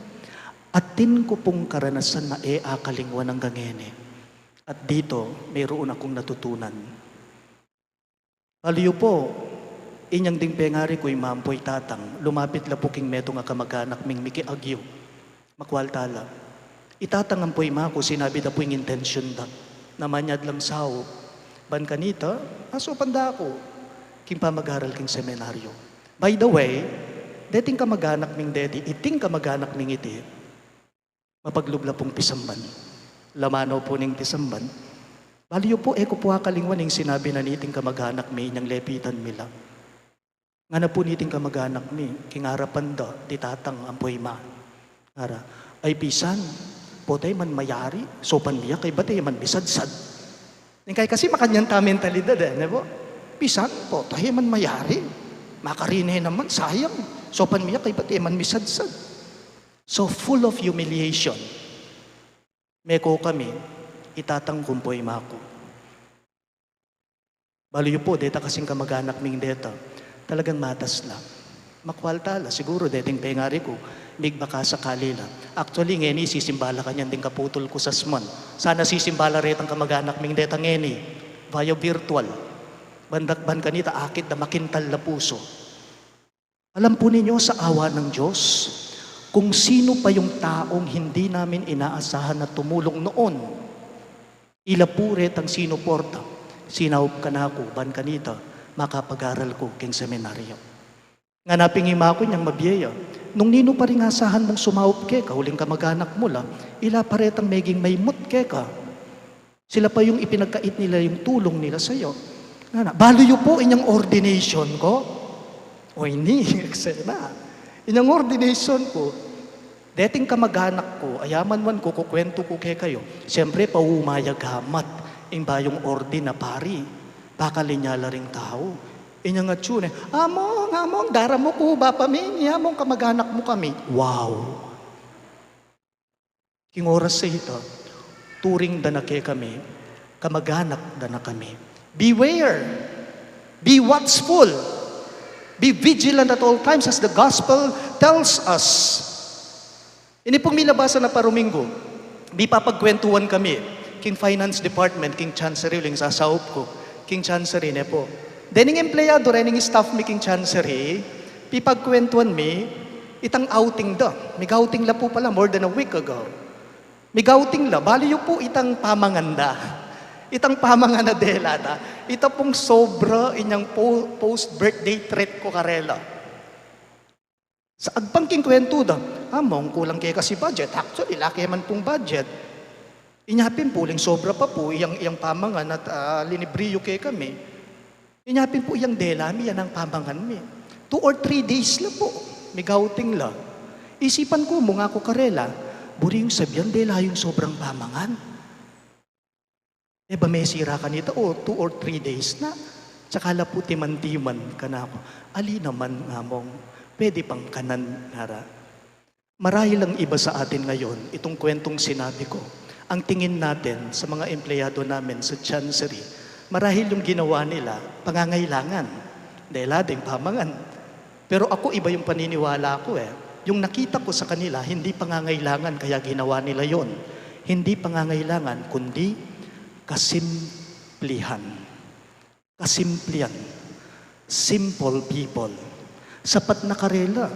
Atin ko pong karanasan na akalingwan ng gangene. At dito, mayroon akong natutunan. Aliyo po, inyang ding pengari ko'y mampoy tatang, lumapit la po king meto nga kamag-anak ming miki agyo, makwaltala. Itatang ang po'y mako, sinabi da po yung intention da, namanyad lang sao, ban kanita, aso panda ko, king pamag-aral king seminaryo. By the way, deting kamag-anak ning dedi, iting kamag-anak ning iti, mapaglubla pong pisamban. Lamanaw po ning pisamban. Baliyo po, eko po kalingwan ning sinabi na niting kamag-anak mi, niyang lepitan mila. Nga na po niting kamag-anak mi, king harapan da, di tatang ampoy ma. Ara, ay pisan, potay man mayari, sopan miya, kay batay man bisadsad. Kaya kasi makanyan ta mentalidad po? Pisan, potay man mayari, makarine naman, sayang, sopan miya, kay batay man bisadsad. So full of humiliation. Meko kami, itatang kumpoy mako. Baliyo po, deta kasing kamag-anak ming deta, talagang matas lang. Makwaltala, siguro deting pengari ko, mig baka sakali lang. Actually, ngeni, sisimbala kanyan din kaputol ko sa sman. Sana sisimbala retang kamag-anak ming deta ngeni, via virtual. Bandakban kanita, akit na makintal na puso. Alam po ninyo sa awa ng Diyos, kung sino pa yung taong hindi namin inaasahan na tumulong noon, ilapuret ang sinuporta, sinaup ka na ako, ban kanita, makapag-aral ko king seminaryo. Nga napingima ko niyang mabiyaya, nung nino pa rin asahan mong sumaup ke ka, huling kamag-anak mo la, ilaparetang meging maymut ke ka. Sila pa yung ipinagkait nila yung tulong nila sa'yo. Baliyo po inyang ordination ko. O hindi, eksena. Inyang ordination ko, deting kamag-anak ko, ayaman man ko, kukwento ko kay kayo, siyempre paumayag hamat, yung bayong ordin na pari, pakalinyala ring tao. Inyang atsune, among, dara mo ko ba pami, among kamag-anak mo kami. Wow! King oras sa ito, turing danake kami, kamag-anak dana kami. Beware! Be watchful! Be vigilant at all times as the gospel tells us. Ini pong milabasa na paruminggo, di papagkwentuhan kami, King Finance Department, King Chancery, uling sasaup ko, King Chancery ne po. Dening empleyado, rening staff mi King Chancery, pipagkwentuhan mi, itang outing da. May outing la po pala, more than a week ago. May outing la, baliyo po itang pamanganda. Itang pamanganda dela da. Ito pong sobra inyang post-birthday treat ko karela. Sa agpangking kwento da, among kulang kaya kasi budget. Actually, laki man pong budget. Inyapin po, sobra pa po, iyang pamangan at linibriyo kaya kami. Inyapin po iyang dela mi, yan ang pamangan mi. 2 or 3 days la po, may gauting la. Isipan ko, mga ko karela, buri yung sabihan, dela yung sobrang pamangan. Ba may sira ka nito, 2 or 3 days na. Tsaka la po timan-timan ka na ako. Ali naman ngamong, pwede pang kanan nara. Marahil ang iba sa atin ngayon, itong kwentong sinabi ko, ang tingin natin sa mga empleyado namin sa Chancery, marahil yung ginawa nila, pangangailangan. Dahil ading pamangan. Pero ako, iba yung paniniwala ko Yung nakita ko sa kanila, hindi pangangailangan kaya ginawa nila yon. Hindi pangangailangan, kundi kasimplihan. Kasimplihan. Simple people. Sapat na karela.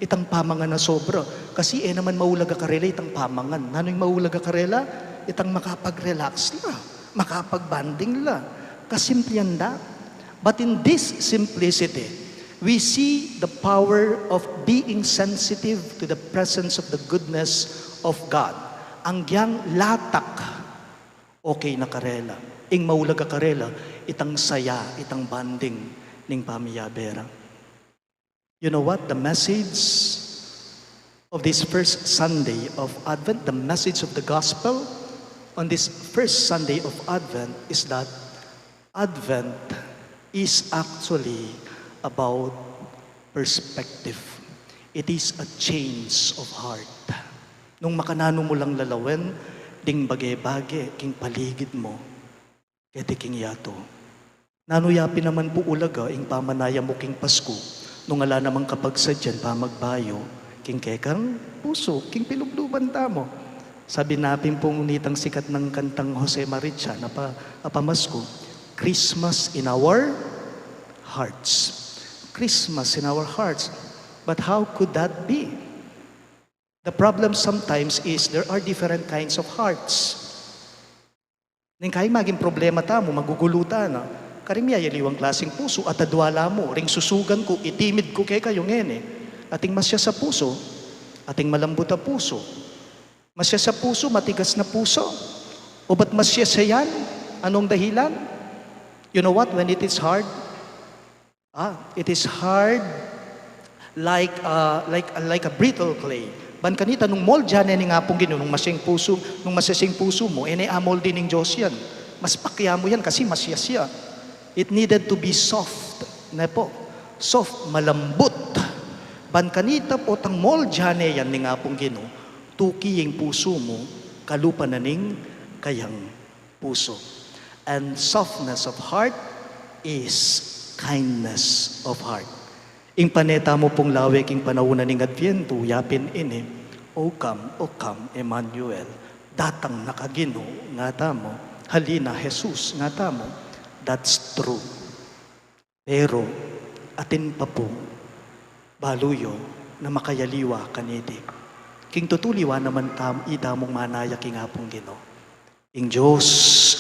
Itang pamangan na sobra. Kasi naman maulaga karela, itang pamangan. Ano yung maulaga karela? Itang makapag-relax la. Makapag-banding la. Kasimplihan na. But in this simplicity, we see the power of being sensitive to the presence of the goodness of God. Ang giyang latak, okay na karela. Ing maulaga karela, itang saya, itang banding ning pamiyabera. You know what? The message of this first Sunday of Advent, the message of the gospel on this first Sunday of Advent is that Advent is actually about perspective. It is a change of heart. Nung makanano mo lang lalawen, ding bagay-bagay, king paligid mo, kaya king yato. Nanuyapi naman po ulaga, ing pamanaya mo king Pasko, nung ala namang kapag sadyan, pamagbayo, king kekang puso, king pilubluban tamo. Sabi napin pong unitang sikat ng kantang Jose Maricha na pamasko, Christmas in our hearts. Christmas in our hearts. But how could that be? The problem sometimes is there are different kinds of hearts. Nang kaya maging problema tamo, magugulutan na. Karing miya yaliwang klaseng puso at adwala mo, ring susugan ko, itimid ko kay kayo ngene. Ating masya sa puso, ating malambot na puso. Masya sa puso, matigas na puso. O ba't masya sa yan? Anong dahilan? You know what? When it is hard, it is hard like a brittle clay. Ban kanita nung mold dyan, nga pong gino, nung masasing puso mo, amol din ng Diyos yan. Mas pakya mo yan kasi masya siya. It needed to be soft. Na po, soft, malambot. Ban kanita po, tang mold dyan yan, nga pong gino, tuki yung puso mo, kalupa na ning kayang puso. And softness of heart is kindness of heart. Ing paneta mo pong lawek, ing panahuna ning Adviento, yapin ini, O come, Emmanuel, datang nakagino, nga tamo, halina, Jesus, nga tamo. That's true. Pero, atin pa po, baluyo, na makayaliwa kaniti. King tutuliwa naman itamong manaya king hapong gino. Ing Diyos,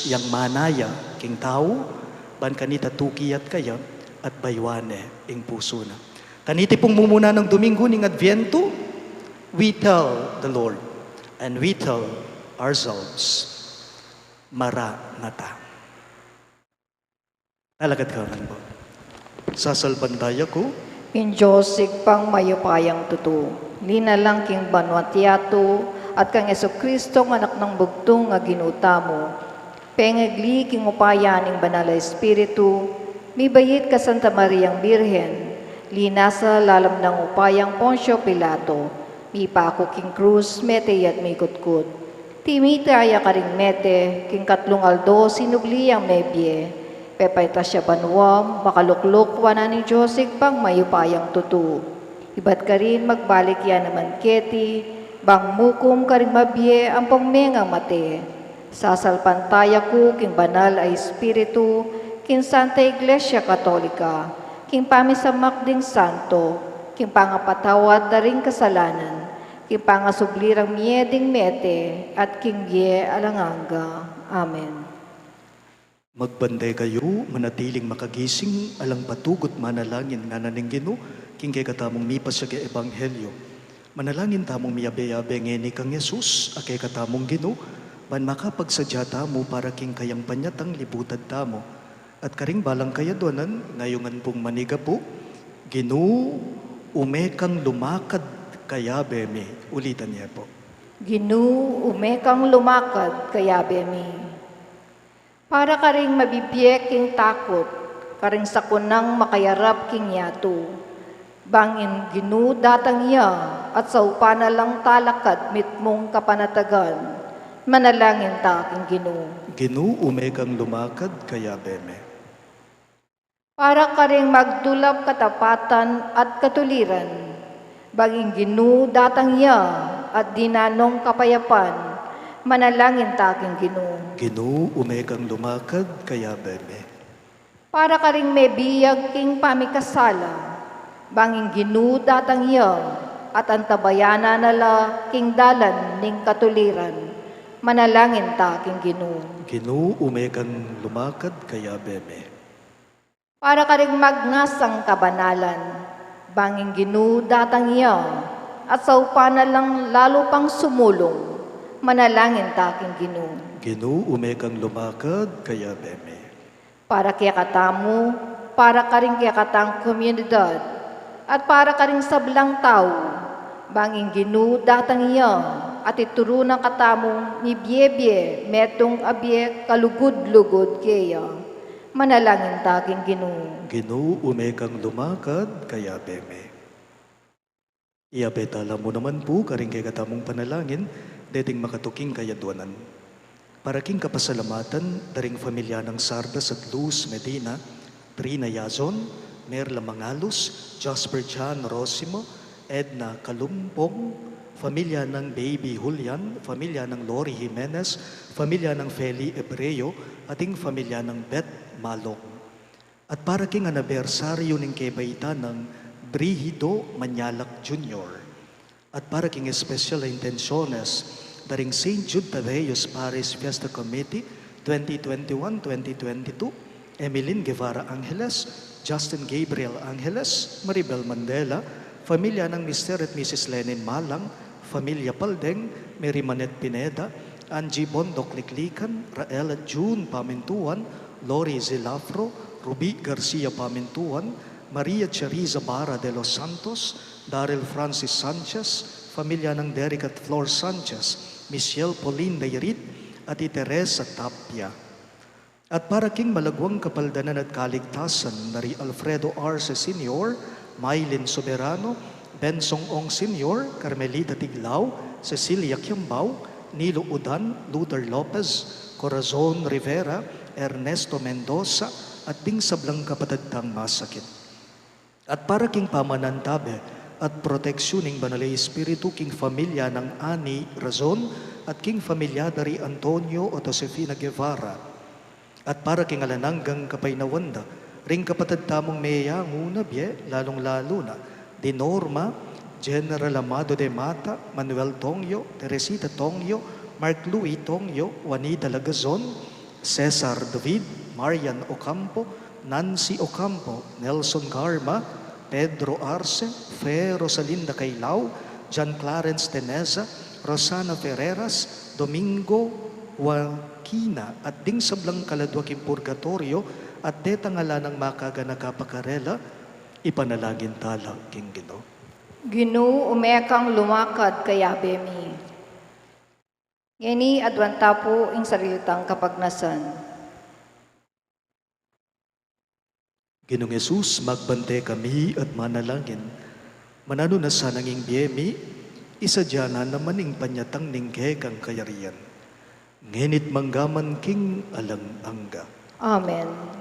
yang manaya, king tao, ban kanita tukiyat kaya, at baywane, ing puso na. Kaniti pong mumuna ng Domingo ning Adviento, we tell the Lord, and we tell ourselves, Maranatha. Alagad ka rin po. Sasalbandaya ko, In Diyos pang mayupayang tutu, linalang king banwatiato, at kang Kristo anak ng bugtong nga ginuta mo. Pengagli king upaya ning banal na Espiritu, mibayit ka Santa Mariang Birhen, linasa lalam ng upayang Poncio Pilato, mipako king krus, mete at mikutkut. Timitaya ka ring mete, king katlong aldo, sinubli ang mebye, pepayta siya banwam, makaluklok wana ni Diyos pang mayupayang tutu. Iba't ka rin magbalik yan naman keti, bang mukum ka rin mabye ang pangmengang mate. Sasalpantaya ko king banal ay Espiritu, king Santa Iglesia Katolika, king pamisamak ding santo, king pangapatawad na ring kasalanan, king pangasublirang mieding mete, at king ye alanganga. Amen. magbanday kayo, manatiling makagising, alang patugot manalangin nga naning Gino, king kay katamong mipas sa ebanghelyo. Manalangin tamong miyabe-yabe ngeni kang Yesus, akay katamong Gino, ban makapagsadya tamo para king kayang panyatang libutad tamo. At karing balang kayadonan, ngayongan pong maniga po, Gino, umekang lumakad kaya bemi. Ulitan niya po. Ginu, umekang lumakad kaya bemi. Para ka ring mabibiyek king takot, karing sakunang makayarap king yato. Bangin ginu datang iya, at sa upana lang talakad mitmong kapanatagan. Manalangin ta king ginu. Gino, umekang lumakad kaya bemi. Para ka ring magdulap katapatan at katuliran. Bangin ginu datang iya, at dinanong kapayapan. Manalangin ta king ginu. Gino, umekang lumakad kaya bemi. Para ka ring may biyag king pamikasala, banging ginu datang iya, at antabayana nala king dalan ning katuliran. Manalangin ta king ginu. Gino, umekang lumakad kaya bemi. Para ka ring magngasang kabanalan, banging ginu datang iya, at sa upana lang lalo pang sumulong. Manalangin ta king ginu. Gino, umekang lumakad kaya bemi. Para kaya katamu, para ka rin kaya katang komunidad, at para ka rin sablang tao, banging ginu datang iya, at ituro ng katamu ni biyebye, metong abye kalugod-lugod kaya. Manalangin taking ginu. Gino, umekang lumakad kaya bemi. Iabetala mo naman po, karing kay katamong panalangin, dating makatuking kayaduanan. Para king kapasalamatan, daring familia ng Sardas at Luz Medina, Trina Yazon, Merla Mangalos, Jasper John Rosimo, Edna Kalumpong, familia ng Baby Julian, familia ng Lori Jimenez, familia ng Feli Ebreo, ating familia ng Beth Malong. At para king anibersaryo ng kebaita ng Brigido Manyalak Jr. At para king special intenciones, daring St. Jude Tadeus Paris Fiesta Committee 2021-2022, Emeline Guevara Angeles, Justin Gabriel Angeles, Maribel Mandela, pamilya ng Mr. at Mrs. Lenin Malang, Familia Paldeng, Mary Manet Pineda, Angie Bondok Liklikan, Rael at June Pamintuan, Lori Zilafro, Ruby Garcia Pamintuan, Maria Cheriza Barra de los Santos, Daryl Francis Sanchez, pamilya ng Derek at Flor Sanchez, Michelle Pauline Dayrit, at Teresa Tapia. At para king malagwang kapaldanan at kaligtasan na Alfredo Arce Sr., Mylene Soberano, Bensong Ong Sr., Carmelita Tiglao, Cecilia Kiambao, Nilo Udan, Luther Lopez, Corazon Rivera, Ernesto Mendoza, at ding sablang kapatagtang masakit. At para king pamanantabe at proteksyoning banalay espiritu king familia ng Ani Razon at king familia dari Antonio o Josefina Guevara. At para king alananggang kapaynawanda, ring kapatid tamong meya nguna bie, lalong-lalo na, Di Norma, General Amado de Mata, Manuel Tongyo, Teresita Tongyo, Mark Louis Tongyo, Juanita Lagazon, Cesar David, Marian Ocampo, Nancy Ocampo, Nelson Garma, Pedro Arce, Fe Rosalinda Cailao, John Clarence Teneza, Rosana Ferreras, Domingo Joaquina, at ding sablang kaladwaking purgatorio, at detangala ng makagana kapakarela, ipanalagin tala king Ginoo. Ginoo umekang lumakad kaya bemi. Ngeni adwanta po ing sariltang kapagnasan. Ginoong Jesus, magbante kami at manalangin. Manano na sa nanging biyemi, isa dyanan naman ing panyatang ningke kang kayarian. Ngenit manggaman king alang angga. Amen.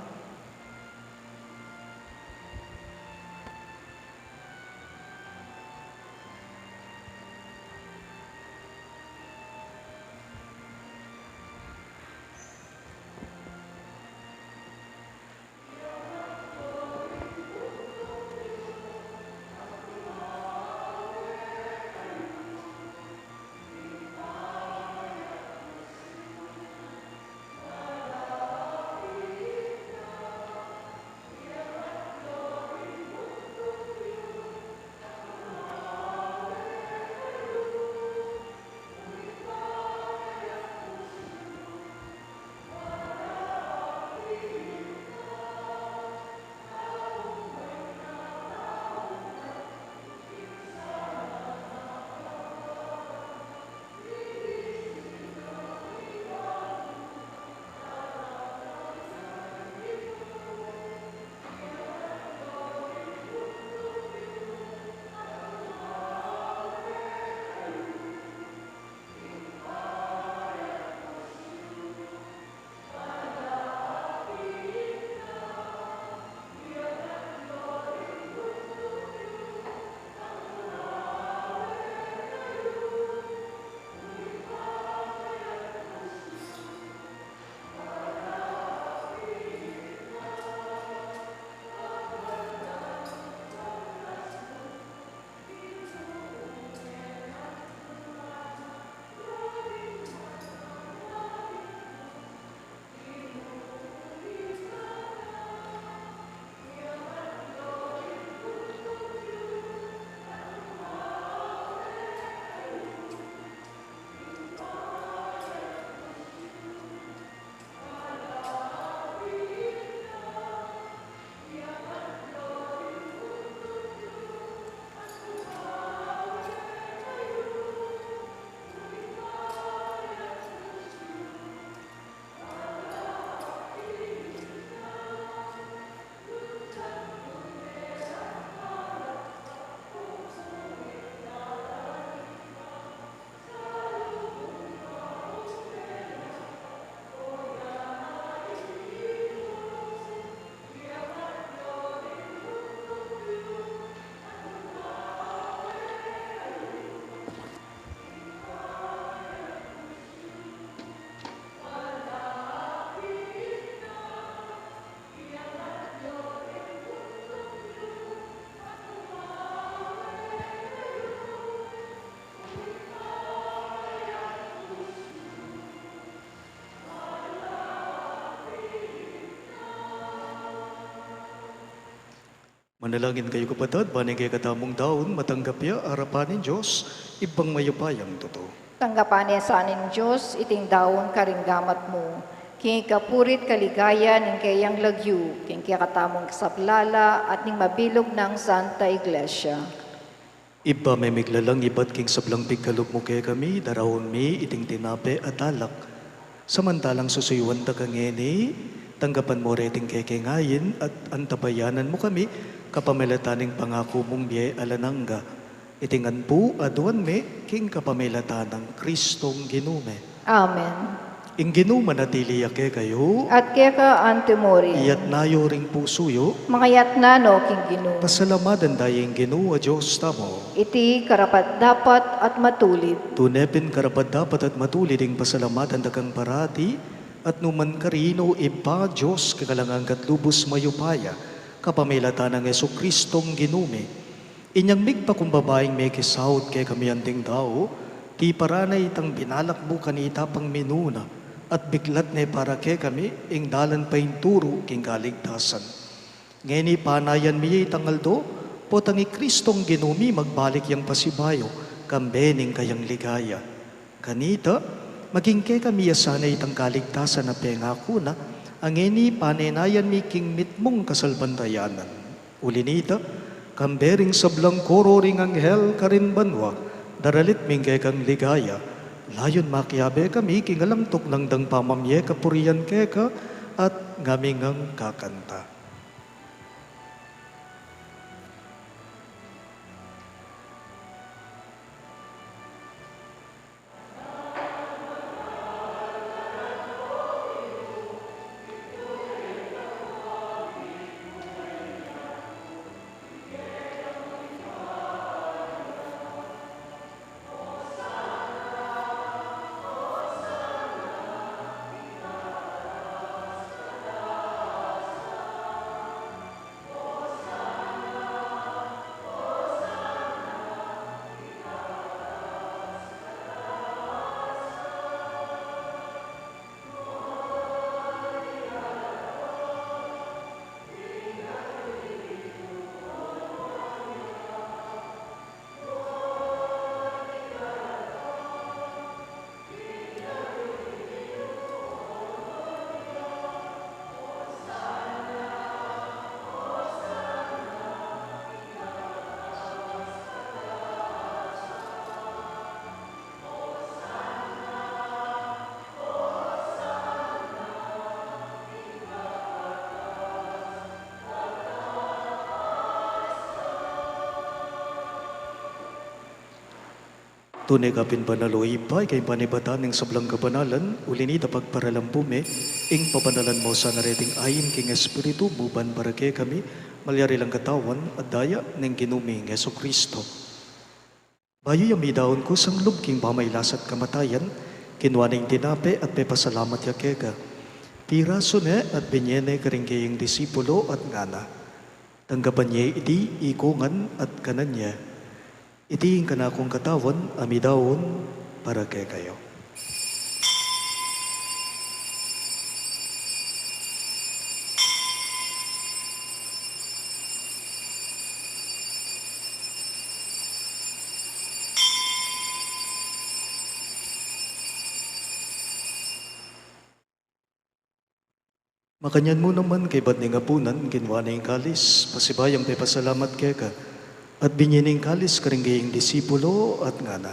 Manalangin kayo kapatid, banay kayo katamong daon, matanggap ya, harapan ng Diyos, ibang mayupayang totoo. Tanggapan niya sa anin Diyos, iting daon karinggamat mo. King kapurit kaligaya ning kayang lagyu, king katamong kasaplala at ning mabilog ng Santa Iglesia. Iba may miglalang ibat king sablang pigkalog mo kaya kami, darawon mi iting tinape at alak. Samantalang susuyuan ta kangeni, tanggapan mo reting kekengayin at antabayanan mo kami, kapamilataning pangako mong biye alanangga. Itingan po aduan me, king kapamilatanang Kristong ginume. Amen. Ing ginuman na tiliyake kayo, At kaya ka antimori, iyat nayo ring pusuyo, mga yatnano king ginu. pasalamadan dayeng ginuwa Diyos tamo. Iti karapat dapat at matulid. Tunepin karapat dapat at matulid ing pasalamatan dagang parati, at numan karino iba Diyos kagalangang katlubos mayupaya, kapamilatan ng Yesu Kristong ginume. Inyang migpa kung babaeng may kisahot kay kami anting tao, ti paranay itang binalakbo kanita pang minuna, at biglat na para kay kami, ing dalan pa yung turo king kaligtasan. Ngayon panayan miya itangaldo, potangi Kristong ginumi magbalik yang pasibayo, kambening kayang ligaya. Kanita, maging kay kami sana itang kaligtasan na pengako na, ang ini panenayan mi king mitmong kasalbantayanan. Ulinita, kambering sablang koro ring anghel karin banwa, daralit ming kay kang ligaya. Layon makiabe kami kingalamtok ng dang pamamye kapurian keka at ngamingang kakanta. Tunay kapin panaloy pa, kay panibatan ng sablang kabanalan, ulinita pagparalampume, ing papanalan mo sa nareting ayin king Espiritu, buban para kay kami, malyari lang katawan, at daya ng ginuming Yeso Kristo. Bayo yung midaon ko sang lub king pamaylasat kamatayan, kinwa ng tinape at pepasalamat ya kega. Piraso ne at binyene karingkayang disipulo at ngana. Tanggapan niya iti ikungan at kanan niya. Itiin ka na akong katawan, amidawon, para kay kayo. Makanyan mo naman kay ba't nga punan, ginwa na yung kalis, pasibayang pasalamat kay ka. At binyining kalis karinggayang disipulo at ngana.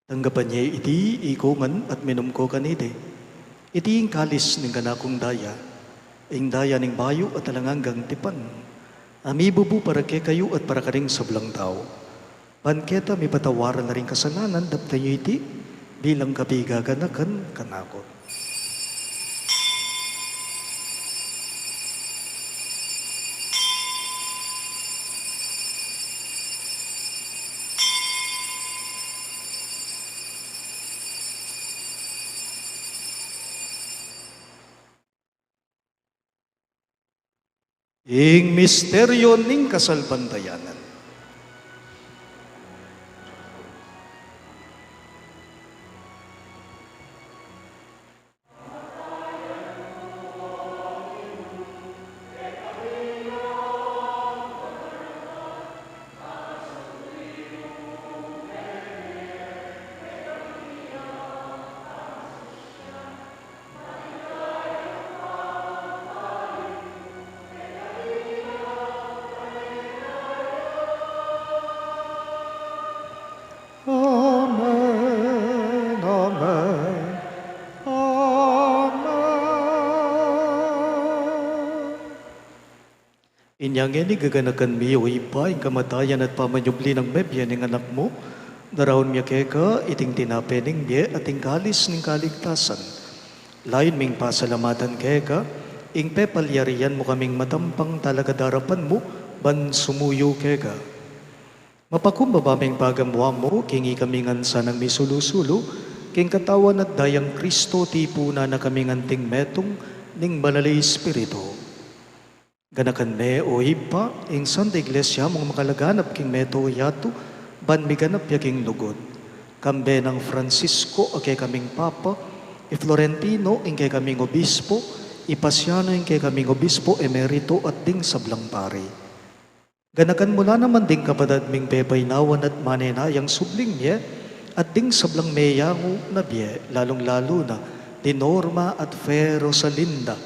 Tanggapan niya iti ikungan at minum ko kanide. Iti yung kalis ng kanakong daya, ing daya ng bayo at talanganggang tipan. Amibubu para kay kayo at para karing sablang tao. Panketa may patawaran na rin kasalanan, dapta niyo iti bilang kabigaganakan kanako. Ing misteryo ning kasalbantayanan. Inyang ini gaganakan miyo ipa, yung kamatayan at pamanyubli ng bebya ng anak mo, daraon miya keka, iting tinape ning biye at kalis ning kaligtasan. Lain ming pasalamatan keka, ing pepalyarian mo kaming matampang talaga darapan mo, ban sumuyo keka. Mapakumbaba ming pagamwa mo, kingi kamingan sanang misulusulo, king katawan at dayang Kristo tipo na kamingan ting metong, ning banalay Espiritu. Ganakan me o ipa, ing Santa Iglesia mong makalaganap king meto yato, ban miganap ya king lugod. Kambe ng Francisco, ake kaming Papa, i Florentino, ing kay kaming Obispo, ipasiano ing kay kaming Obispo, emerito at ding sablang pari. Ganakan mula naman ding kapadad ming pepaynawan at manenayang subling niya, at ding sablang meyango na biye, lalong-lalo na, di Norma at Fero Salinda,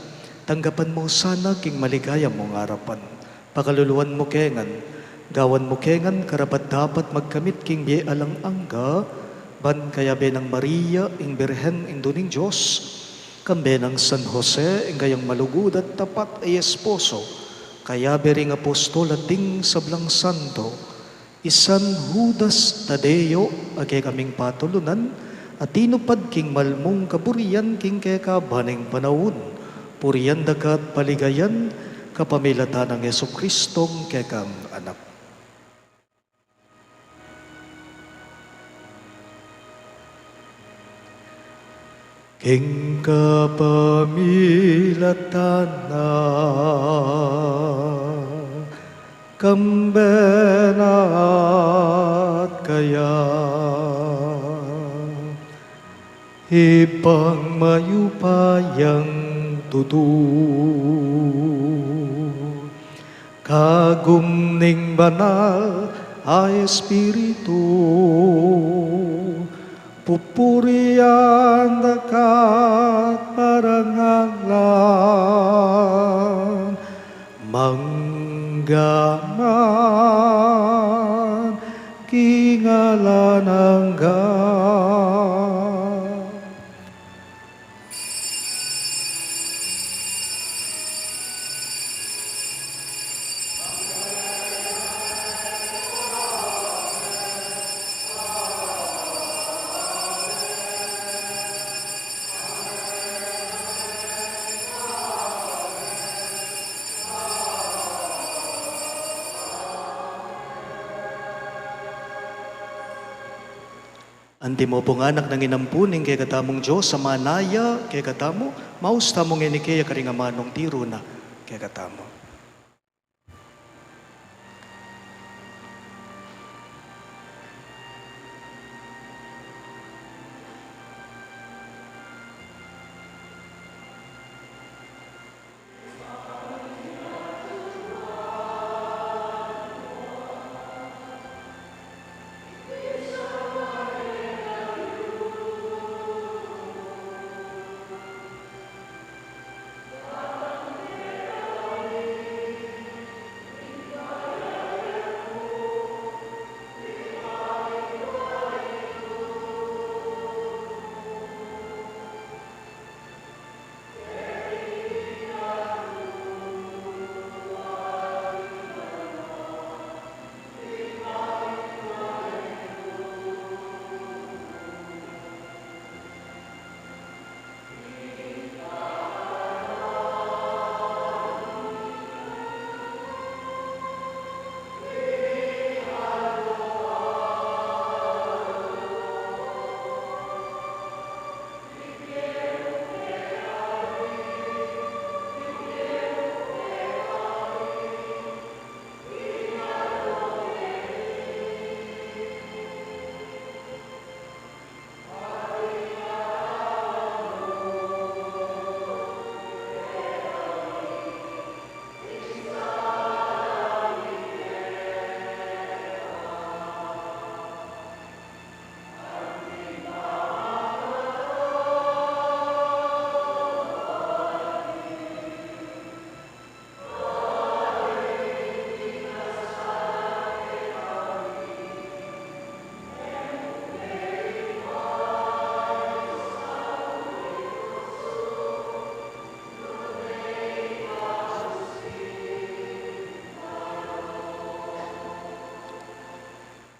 tanggapan mo sana king maligaya mong harapan. Pakaluluan mo kengan, gawan mo kengan, karapat dapat magkamit king biye alang angga, ban kaya benang Maria, ing Birhen, ing Duning Diyos, kambe ng San Jose, ing gayang malugod at tapat ay esposo, kaya bering apostol at ding sablang santo, isan Judas Tadeo, ake kaming patulunan, at tinupad king malmong kaburian king keka baning panawon, puriyan dakat paligayan, kapamilatan ng Yesu Kristong kekang anak. King kapamilatan na kambenat kaya ipang mayupayang tutu kagum ning banal ay Espiritu pupurian dakat parangalan manggaman kingalan hanggang Anti mo pong anak ng inampuning kay katamong Diyos sa manaya kay katamo, maus tamong inikeya karingamanong tiro na kay katamo.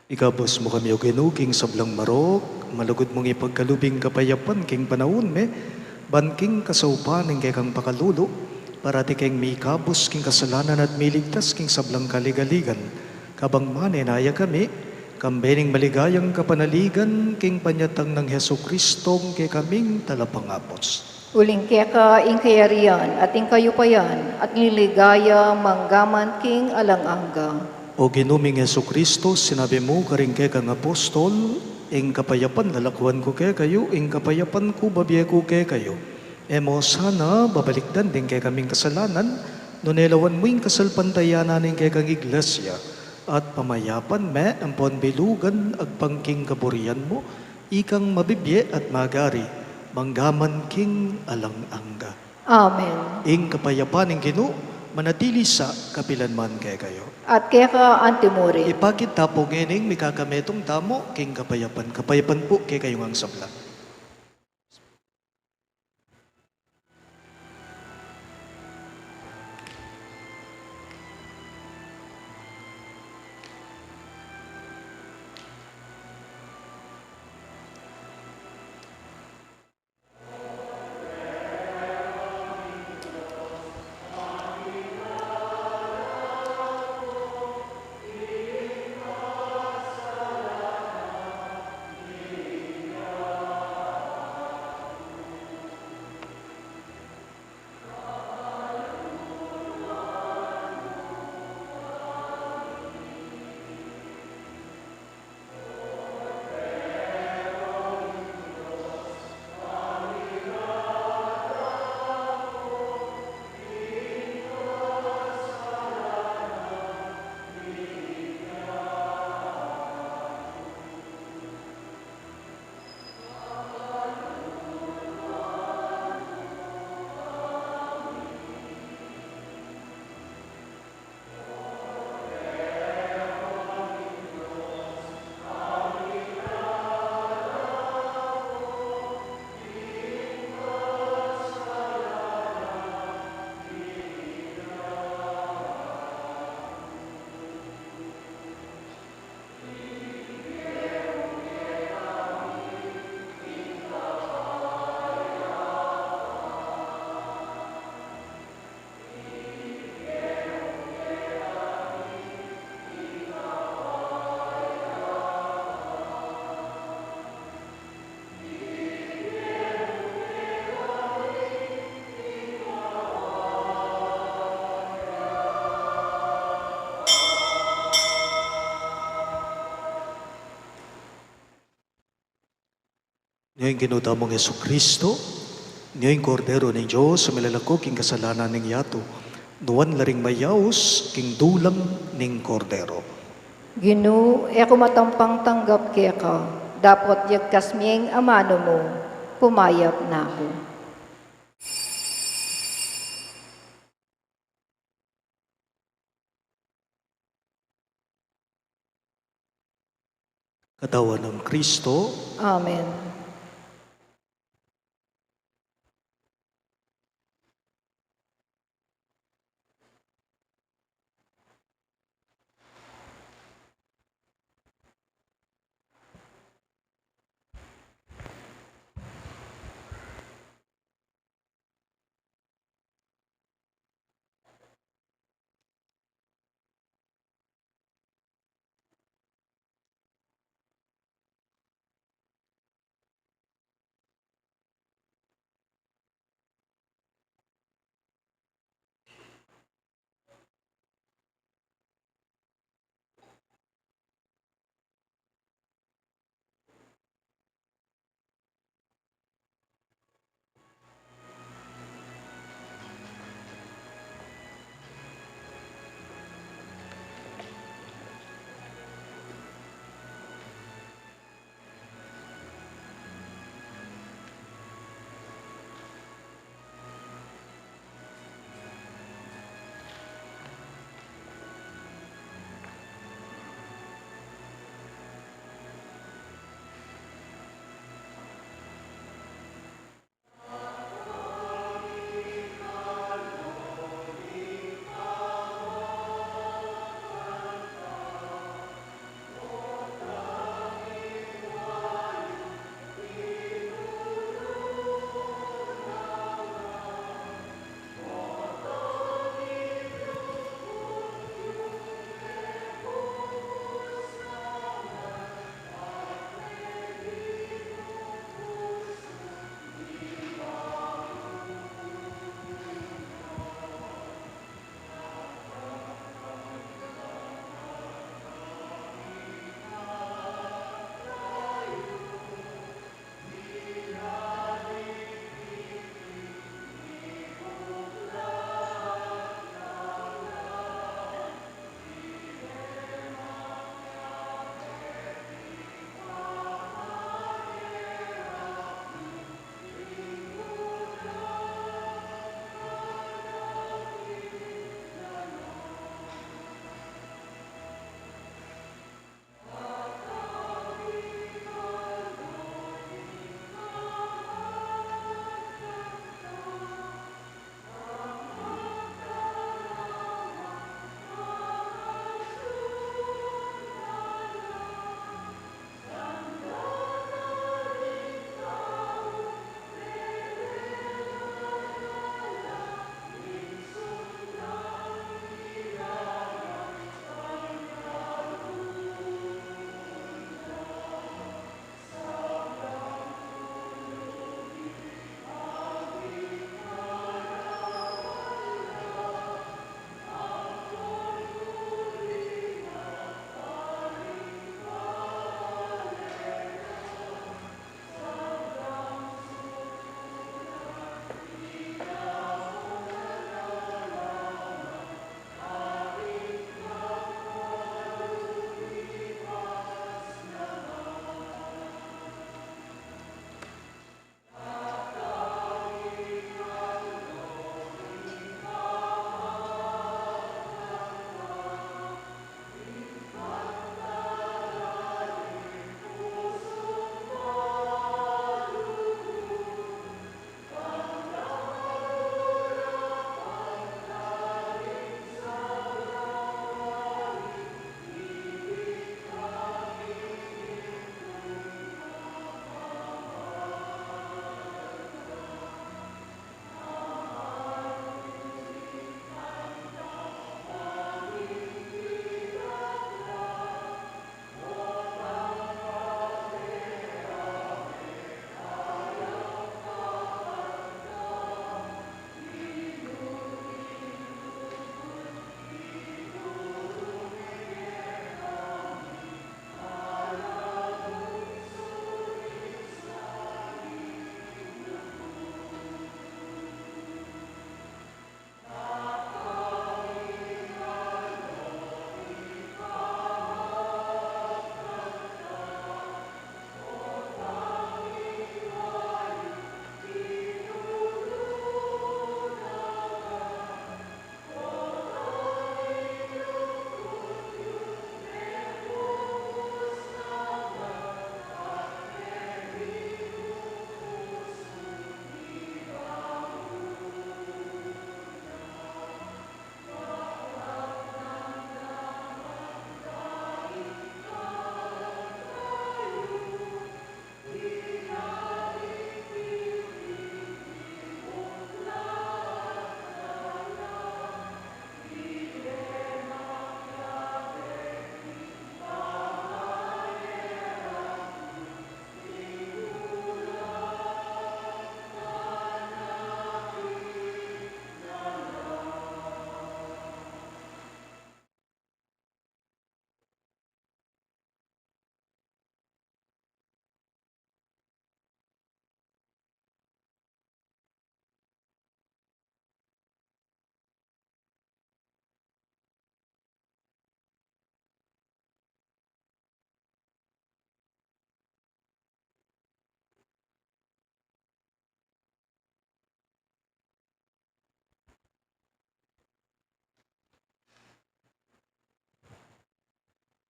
Ikabos mo kami o Ginoo king sablang marok, malugod mong ipagkalubing kapayapan king panahon me, banking kasaupaning kay kang pakalulo, para ti keng mikabos king kasalanan at miligtas king sablang kaligaligan. Kabang manenaya kami, kambening maligayang kapanaligan king panyatang ng Heso Kristong kay kaming talapangapos. Uling keka ing kayarian at ing kayupayan at niligaya manggaman king alangangga. O ginuming Heso Kristo, sinabi mo karing kay kang apostol, ing kapayapan lalakwan ko kay kayo, ing kapayapan ko babiye ko kay kayo. Emo sana babalikdan din kay kaming kasalanan, nunelawan mo ing kasalpantayanan ing kay kang iglesia, at pamayapan me ang ponbilugan agpangking kaburian mo, ikang mabibye at magari, manggaman king alangangga. Amen. Ing kapayapan ing Ginoo, manatili sa kapilanman kay kayo. At keka antimuri. Ipakit tapo ngening mikakametong tamo king kapayapan. Kapayapan po kay kayong ang sabla. Ngayon ginutamong Yesu Kristo, ngayon kordero ng Diyos sa milalakok king kasalanan ng yato, nuwan laring mayaos king dulang ning kordero. Ginu, eko matampang tanggap keka. Dapat yagkas miyeng amano mo. Pumayap na ako. Katawan ng Kristo, Amen.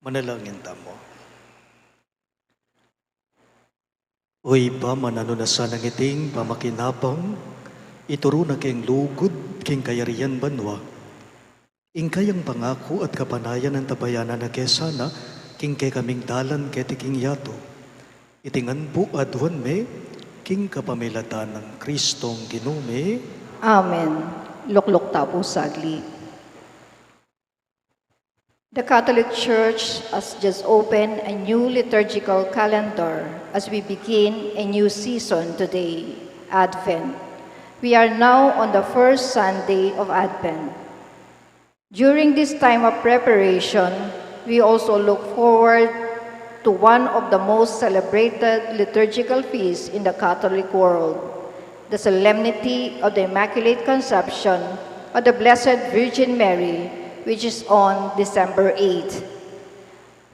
Manalangin tamo. Uy pa manano na sanang iting pamakinapang, ituro na kayong lugod, king kayarian banwa. Ing kayang pangako at kapanayan ng tabayanan na kesana, king kay kaming dalan kay tiking yato. Itingan po adwan me, king kapamilatan ng Kristong Ginume. Amen. Lukluk tapo sagli. The Catholic Church has just opened a new liturgical calendar as we begin a new season today, Advent. We are now on the first Sunday of Advent. During this time of preparation, we also look forward to one of the most celebrated liturgical feasts in the Catholic world, the solemnity of the Immaculate Conception of the Blessed Virgin Mary, which is on December 8th.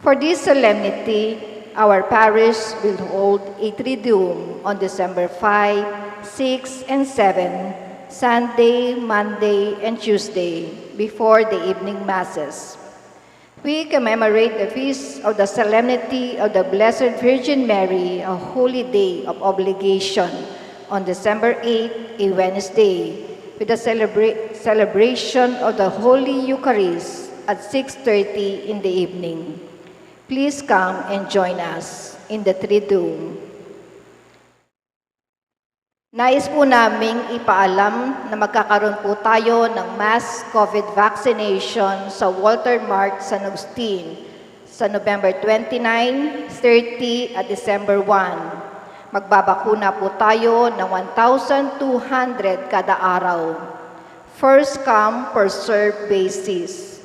For this solemnity, our parish will hold a Triduum on December 5, 6, and 7, Sunday, Monday, and Tuesday, before the evening masses. We commemorate the feast of the solemnity of the Blessed Virgin Mary, a holy day of obligation, on December 8, a Wednesday, with the celebration of the Holy Eucharist at 6:30 in the evening. Please come and join us in the Triduum. Nais po naming ipaalam na magkakaroon po tayo ng mass COVID vaccination sa Walter Mart San Agustin sa November 29, 30 at December 1. Magbabakuna po tayo ng 1,200 kada araw. First come, first serve basis.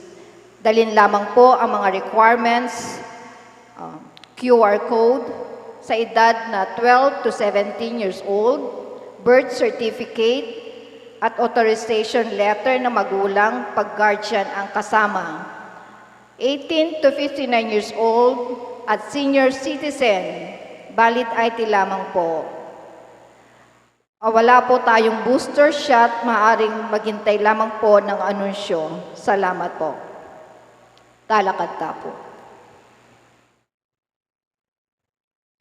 Dalhin lamang po ang mga requirements, QR code, sa edad na 12 to 17 years old, birth certificate, at authorization letter ng magulang pag guardian ang kasama. 18 to 59 years old at senior citizen, valid ID lamang po. Wala po tayong booster shot, maaaring maghintay lamang po ng anunsyo. Salamat po. Talakanta po.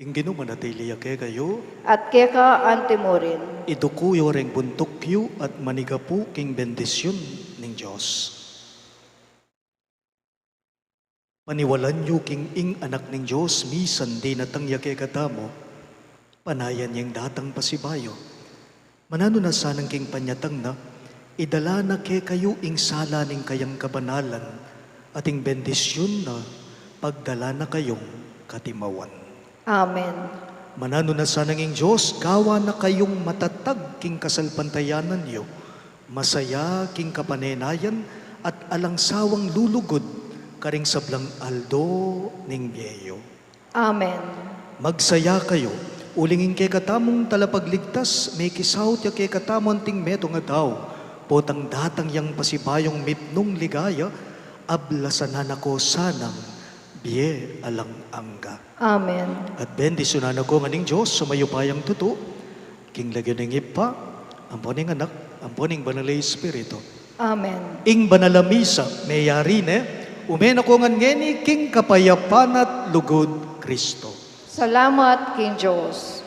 Ing ginumanatiliya kay kayo, At keka antimurin. idukuyo reng buntukyo at manigapu king bendisyon ning Diyos. Paniwalan yu king ing anak ning Diyos, misan di natangya kay katamo, panayan niyang datang pasibayo. Manano na sanang king panyatang na, idala na kay kayo ing sala ning kayang kabanalan, ating bendisyon na pagdala na kayong katimawan. Amen. Manano na sanang ing Diyos, gawa na kayong matatag king kasalpantayanan niyo, masaya king kapanenayan at alangsawang lulugod, karing sablang aldo ning biyeyo. Amen. Magsaya kayo, ulingin kay katamong talapagligtas, may kisaw tiya kay katamong ting meto nga daw, potang datang yang pasibayong mipnong ligaya, ablasanan ako sanang biye alang angga. Amen. At bendisyonan ako nga ning Diyos, sumayupayang tuto, king lagyo ning ipa, amponing anak, amponing banalay espiritu. Amen. Ing banalamisa, may yarine, umen ako nga ngeni king kapayapan at lugod Kristo. Salamat, King Diyos.